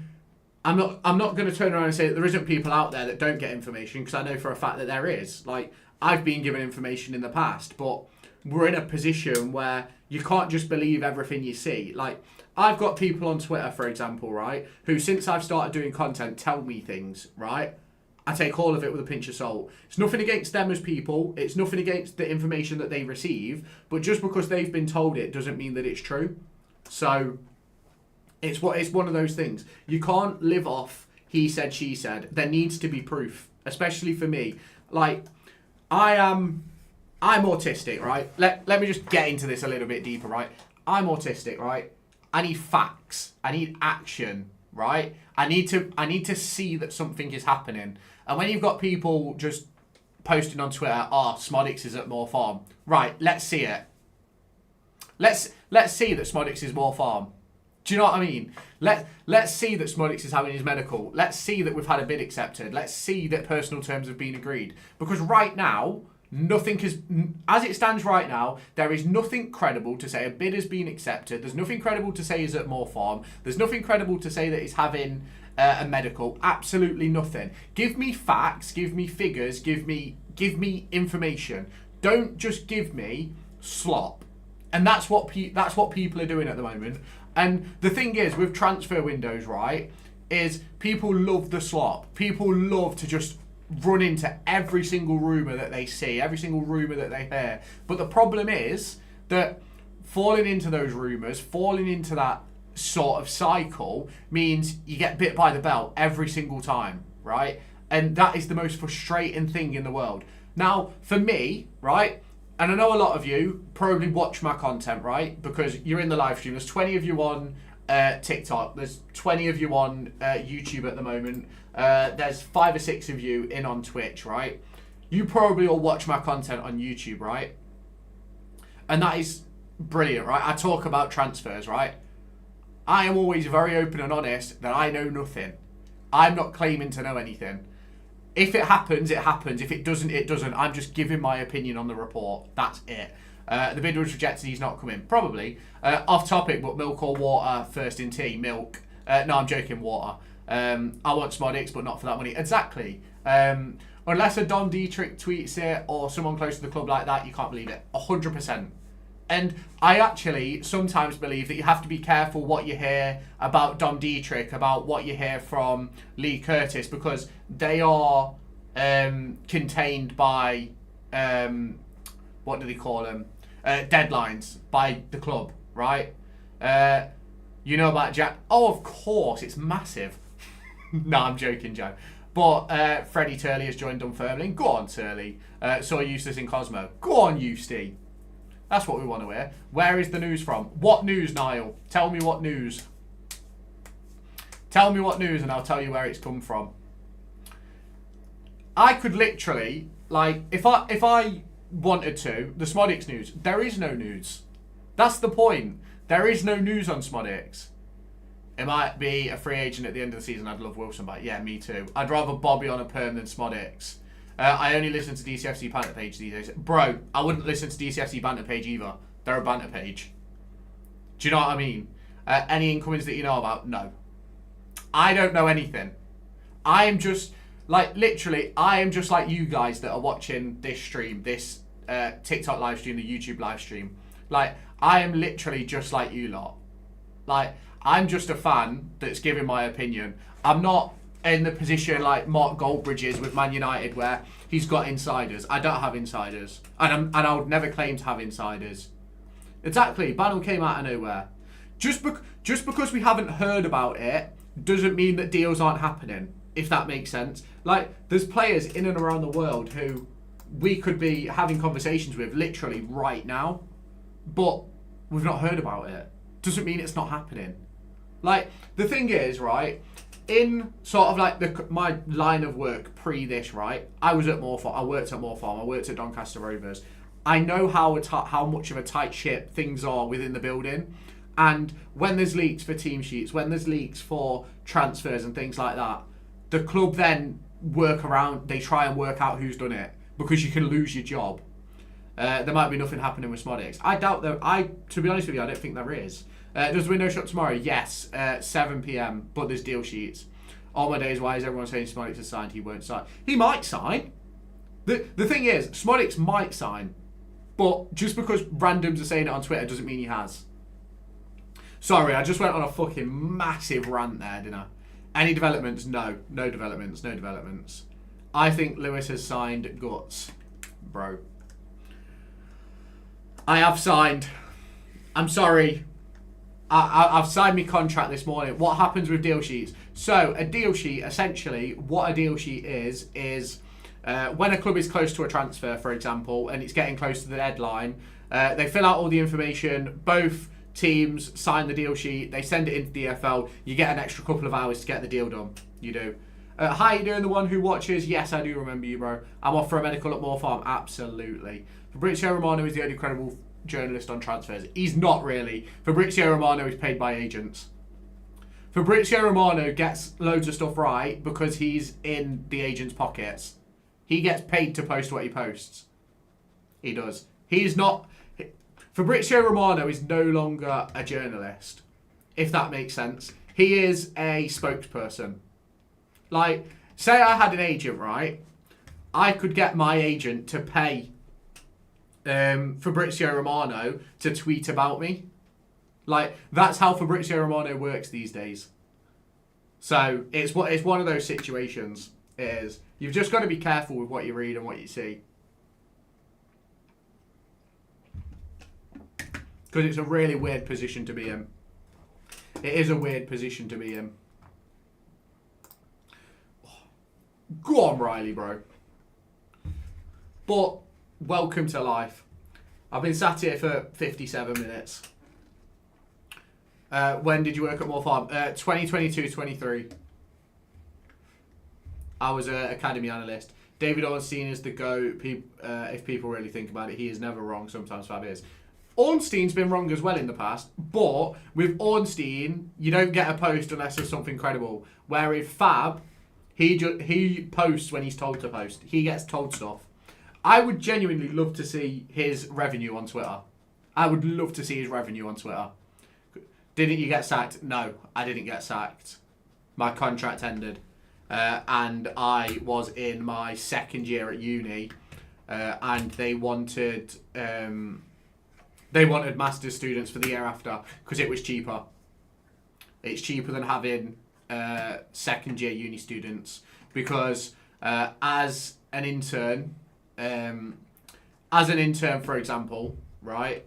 I'm not going to turn around and say that there isn't people out there that don't get information, because I know for a fact that there is. Like, I've been given information in the past, but we're in a position where you can't just believe everything you see. Like, I've got people on Twitter, for example, right, who since I've started doing content tell me things, right? I take all of it with a pinch of salt. It's nothing against them as people. It's nothing against the information that they receive. But just because they've been told it doesn't mean that it's true. So it's one of those things. You can't live off he said, she said. There needs to be proof, especially for me. Like, I'm autistic, right? Let me just get into this a little bit deeper, right? I'm autistic, right? I need facts. I need action, right? I need to see that something is happening. And when you've got people just posting on Twitter, oh, Szmodics is at Moor Farm. Right, let's see it. Let's see that Szmodics is Moor Farm. Do you know what I mean? Let's see that Szmodics is having his medical. Let's see that we've had a bid accepted. Let's see that personal terms have been agreed. Because right now, nothing is, as it stands right now, there is nothing credible to say a bid has been accepted. There's nothing credible to say he's at Moor Farm. There's nothing credible to say that he's having a medical. Absolutely nothing. Give me facts, give me figures, give me information. Don't just give me slop. And that's what people are doing at the moment. And the thing is, with transfer windows, right, is people love the slop. People love to just run into every single rumour that they see, every single rumour that they hear. But the problem is that falling into those rumours, falling into that sort of cycle, means you get bit by the belt every single time, right? And that is the most frustrating thing in the world. Now, for me, right, and I know a lot of you probably watch my content, right, because you're in the live stream. There's 20 of you on TikTok. There's 20 of you on YouTube at the moment. There's 5 or 6 of you in on Twitch, right? You probably all watch my content on YouTube, right? And that is brilliant, right? I talk about transfers, right? I am always very open and honest that I know nothing. I'm not claiming to know anything. If it happens, it happens. If it doesn't, it doesn't. I'm just giving my opinion on the report. That's it. The bid was rejected. He's not coming. Probably. Off topic, but milk or water first in tea? Milk. No, I'm joking. Water. I want Szmodics, but not for that money. Exactly. Unless a Dom Dietrich tweets it or someone close to the club like that, you can't believe it. 100%. And I actually sometimes believe that you have to be careful what you hear about Dom Dietrich, about what you hear from Lee Curtis, because they are contained by, what do they call them? Deadlines by the club, right? You know about Jack? Oh, of course, it's massive. No, I'm joking, Joe. But Freddie Turley has joined Dunfermline. Go on, Turley. Saw Eustace in Cosmo. Go on, Eusty. That's what we want to hear. Where is the news from? What news, Niall? Tell me what news. Tell me what news and I'll tell you where it's come from. I could literally, like, if I wanted to, the Szmodics news, there is no news. That's the point. There is no news on Szmodics. It might be a free agent at the end of the season. I'd love Wilson back. Yeah, me too. I'd rather Bobby on a perm than Szmodics. I only listen to DCFC Banter Page these days. Bro, I wouldn't listen to DCFC Banter Page either. They're a banter page. Do you know what I mean? Any incomings that you know about? No. I don't know anything. I am just, like, literally, I am just like you guys that are watching this stream, this TikTok live stream, the YouTube live stream. Like, I am literally just like you lot. Like, I'm just a fan that's giving my opinion. I'm not in the position like Mark Goldbridge is with Man United, where he's got insiders. I don't have insiders, and I would never claim to have insiders. Exactly, Bannell came out of nowhere. Just because we haven't heard about it doesn't mean that deals aren't happening, if that makes sense. Like, there's players in and around the world who we could be having conversations with literally right now, but we've not heard about it. Doesn't mean it's not happening. Like, the thing is, right, in sort of like my line of work pre this, right, I was at Moor Farm, I worked at Moor Farm, I worked at Doncaster Rovers. I know how much of a tight ship things are within the building. And when there's leaks for team sheets, when there's leaks for transfers and things like that, the club then they try and work out who's done it, because you can lose your job. There might be nothing happening with Smodics. I doubt that. To be honest with you, I don't think there is. Does the window shut tomorrow? Yes, 7 p.m. But there's deal sheets. All my days, why is everyone saying Smodics has signed? He won't sign. He might sign. The thing is, Smodics might sign, but just because randoms are saying it on Twitter doesn't mean he has. Sorry, I just went on a fucking massive rant there, didn't I? Any developments? No. No developments. No developments. I think Lewis has signed guts, bro. I have signed. I'm sorry. I've signed my contract this morning. What happens with deal sheets? So, a deal sheet, essentially, what a deal sheet is when a club is close to a transfer, for example, and it's getting close to the deadline, they fill out all the information, both teams sign the deal sheet, they send it into the DFL, you get an extra couple of hours to get the deal done. You do. Hi, you doing, the one who watches? Yes, I do remember you, bro. I'm off for a medical at Moor Farm. Absolutely. Fabrizio Romano is the only credible journalist on transfers. He's not really. Fabrizio Romano is paid by agents. Fabrizio Romano gets loads of stuff right because he's in the agent's pockets. He gets paid to post what he posts. He does. He's not... Fabrizio Romano is no longer a journalist, if that makes sense. He is a spokesperson. Like, say I had an agent, right? I could get my agent to pay Fabrizio Romano to tweet about me. Like, that's how Fabrizio Romano works these days. So, it's one of those situations. It is. You've just got to be careful with what you read and what you see. Because it's a really weird position to be in. It is a weird position to be in. Go on, Riley, bro. But, welcome to life. I've been sat here for 57 minutes. When did you work at Moor Farm? 2022-23. I was an academy analyst. David Ornstein is the GOAT. If people really think about it, he is never wrong. Sometimes Fab is. Ornstein's been wrong as well in the past, but with Ornstein, you don't get a post unless there's something credible. Where with Fab, he posts when he's told to post. He gets told stuff. I would genuinely love to see his revenue on Twitter. I would love to see his revenue on Twitter. Didn't you get sacked? No, I didn't get sacked. My contract ended. And I was in my second year at uni. And they wanted master's students for the year after because it was cheaper. It's cheaper than having second year uni students because as an intern, for example, right,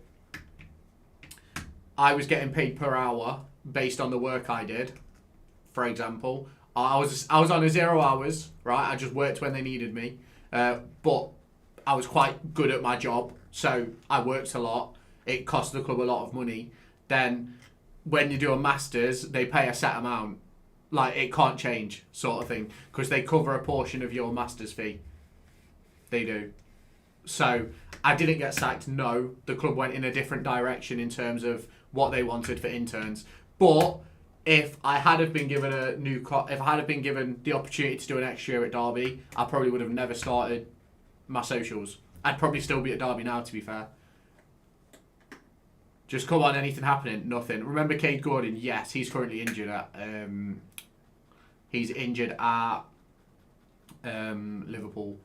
I was getting paid per hour based on the work I did. For example, I was on a 0 hours, right? I just worked when they needed me, but I was quite good at my job, so I worked a lot. It cost the club a lot of money. Then when you do a master's, they pay a set amount. Like, it can't change, sort of thing, because they cover a portion of your master's fee. They do. So I didn't get sacked. No, the club went in a different direction in terms of what they wanted for interns. But if I had have been given if I had have been given the opportunity to do an extra year at Derby, I probably would have never started my socials. I'd probably still be at Derby now, to be fair. Just come on, anything happening? Nothing. Remember Cade Gordon? Yes, he's currently injured at Liverpool.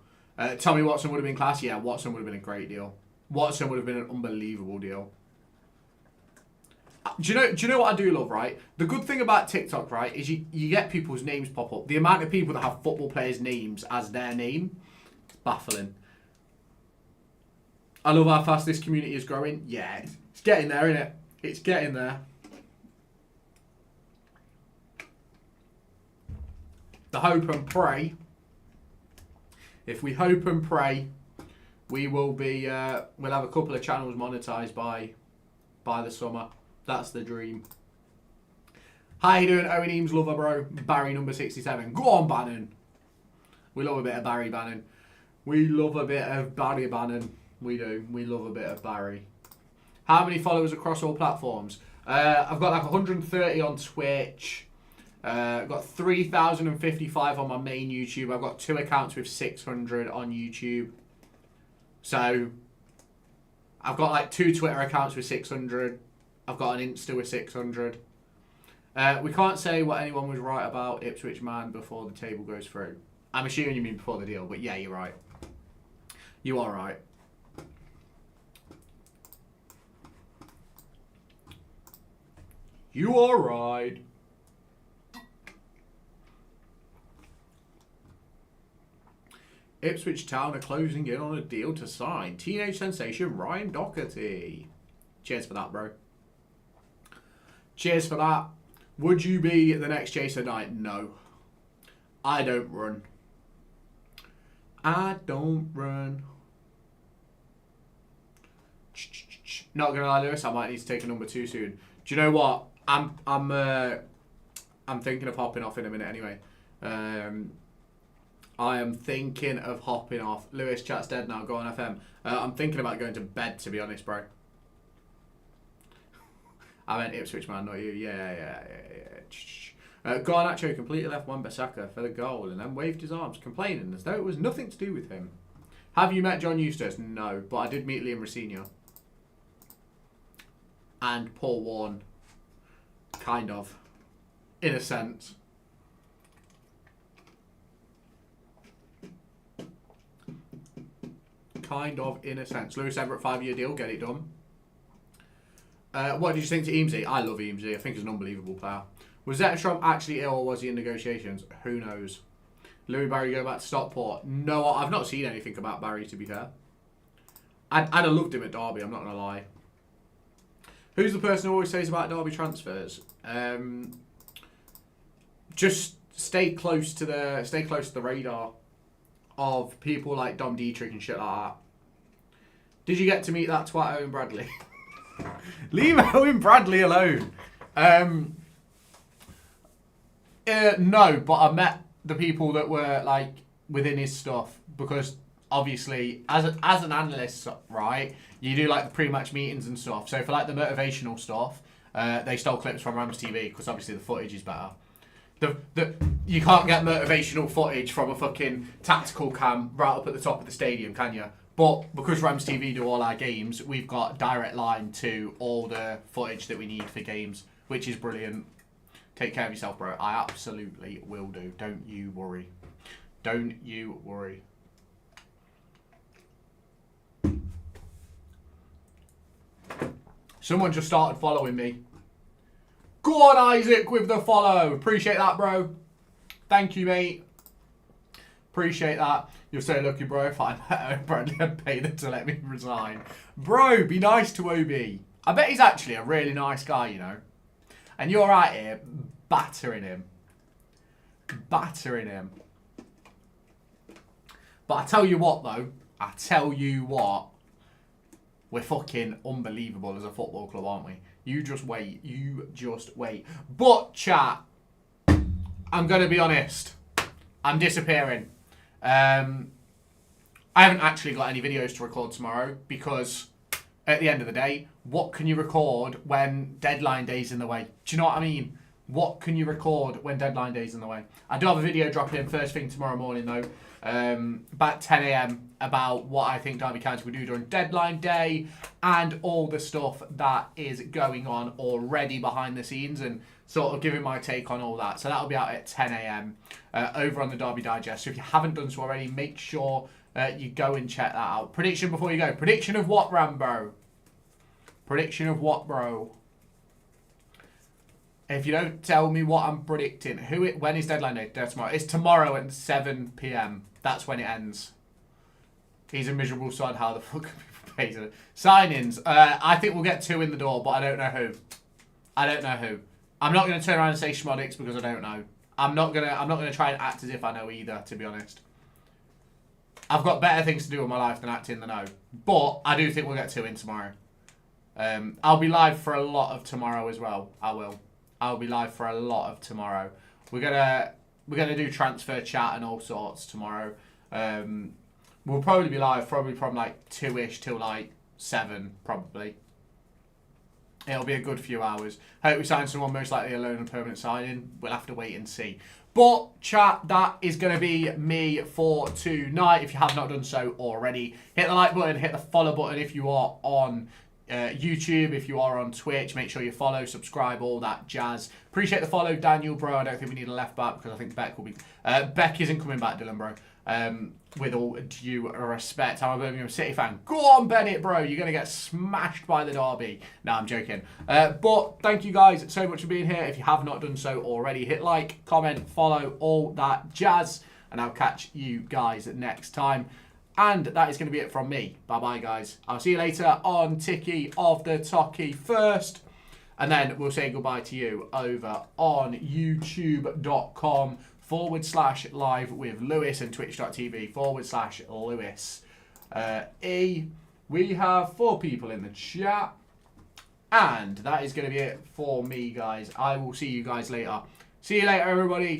Tommy Watson would have been class. Yeah, Watson would have been a great deal. Watson would have been an unbelievable deal. Do you know what I do love, right? The good thing about TikTok, right, is you get people's names pop up. The amount of people that have football players' names as their name, it's baffling. I love how fast this community is growing. Yeah, it's getting there, isn't it? It's getting there. The hope and pray. If we hope and pray, we will be. We'll have a couple of channels monetized by the summer. That's the dream. How you doing, Owen Eames, lover bro? Barry number 67. Go on, Bannon. We love a bit of Barry Bannon. We love a bit of Barry Bannon. We do. We love a bit of Barry. How many followers across all platforms? I've got like 130 on Twitch. I've got 3,055 on my main YouTube. I've got 2 accounts with 600 on YouTube. So, I've got like 2 Twitter accounts with 600. I've got an Insta with 600. We can't say what anyone was right about Ipswich Man before the table goes through. I'm assuming you mean before the deal, but yeah, you're right. You are right. You are right. Ipswich Town are closing in on a deal to sign teenage sensation Ryan Doherty. Cheers for that, bro. Cheers for that. Would you be the next Jason Knight? No. I don't run. I don't run. Not gonna lie, Lewis, I might need to take a number 2 soon. Do you know what? I'm thinking of hopping off in a minute anyway. I am thinking of hopping off. Lewis, chat's dead now. Go on FM. I'm thinking about going to bed, to be honest, bro. I meant Ipswich Man, not you. Yeah. Garnacho completely left Wan-Bissaka for the goal and then waved his arms, complaining as though it was nothing to do with him. Have you met John Eustace? No, but I did meet Liam Rossinha. And Paul Warne. Kind of. In a sense. Kind of, in a sense. Lewis Everett, 5-year deal, get it done. What did you think to Eamesy? I love Eamesy. I think he's an unbelievable player. Was Zetterstrom actually ill or was he in negotiations? Who knows? Louis Barry go back to Stockport? No, I've not seen anything about Barry, to be fair. I'd have loved him at Derby, I'm not going to lie. Who's the person who always says about Derby transfers? Just stay close to the radar of people like Dom Dietrich and shit like that. Did you get to meet that twat Owen Bradley? Leave Owen Bradley alone. No, but I met the people that were like within his stuff because obviously as an analyst, right, you do like the pre-match meetings and stuff. So for like the motivational stuff, they stole clips from Rams TV because obviously the footage is better. You can't get motivational footage from a fucking tactical cam right up at the top of the stadium, can you? But because Rams TV do all our games, we've got direct line to all the footage that we need for games, which is brilliant. Take care of yourself, bro. I absolutely will do. Don't you worry. Don't you worry. Someone just started following me. Go on, Isaac, with the follow. Appreciate that, bro. Thank you, mate. Appreciate that. You're so lucky, bro. If I met Bradley, I'd pay them to let me resign. Bro, be nice to OB. I bet he's actually a really nice guy, you know. And you're right here battering him. Battering him. But I tell you what, though. I tell you what. We're fucking unbelievable as a football club, aren't we? You just wait. You just wait. But, chat, I'm going to be honest. I'm disappearing. I haven't actually got any videos to record tomorrow because at the end of the day, what can you record when deadline day's in the way? Do you know what I mean? What can you record when deadline day's in the way? I do have a video dropping in first thing tomorrow morning though, about 10 AM about what I think Derby County will do during deadline day and all the stuff that is going on already behind the scenes and sort of giving my take on all that. So that'll be out at 10 AM over on the Derby Digest. So if you haven't done so already, make sure you go and check that out. Prediction before you go. Prediction of what, Rambo? Prediction of what, bro? If you don't tell me what I'm predicting, when is deadline day? Tomorrow. It's tomorrow at 7 p.m. That's when it ends. He's a miserable sod. How the fuck can people pay to sign-ins? I think we'll get 2 in the door, but I don't know who. I don't know who. I'm not going to turn around and say Schmodix because I don't know. I'm not gonna try and act as if I know either, to be honest. I've got better things to do in my life than act in the know. But I do think we'll get 2 in tomorrow. I'll be live for a lot of tomorrow as well. I will. I'll be live for a lot of tomorrow. We're gonna do transfer chat and all sorts tomorrow. We'll probably be live from like 2ish till like 7 probably. It'll be a good few hours. Hope we sign someone, most likely a loan and permanent signing. We'll have to wait and see. But, chat, that is going to be me for tonight. If you have not done so already, hit the like button, hit the follow button if you are on YouTube. If you are on Twitch, make sure you follow, subscribe, all that jazz. Appreciate the follow, Daniel, bro. I don't think we need a left back because I think Beck will be... Beck isn't coming back, Dylan, bro. With all due respect, I'm a Birmingham City fan. Go on, Bennett, bro. You're going to get smashed by the derby. No, I'm joking. But thank you guys so much for being here. If you have not done so already, hit like, comment, follow, all that jazz. And I'll catch you guys next time. And that is going to be it from me. Bye-bye, guys. I'll see you later on Tiki of the Toki first. And then we'll say goodbye to you over on youtube.com/live with Lewis and twitch.tv/Lewis E. We have 4 people in the chat. And that is going to be it for me, guys. I will see you guys later. See you later, everybody.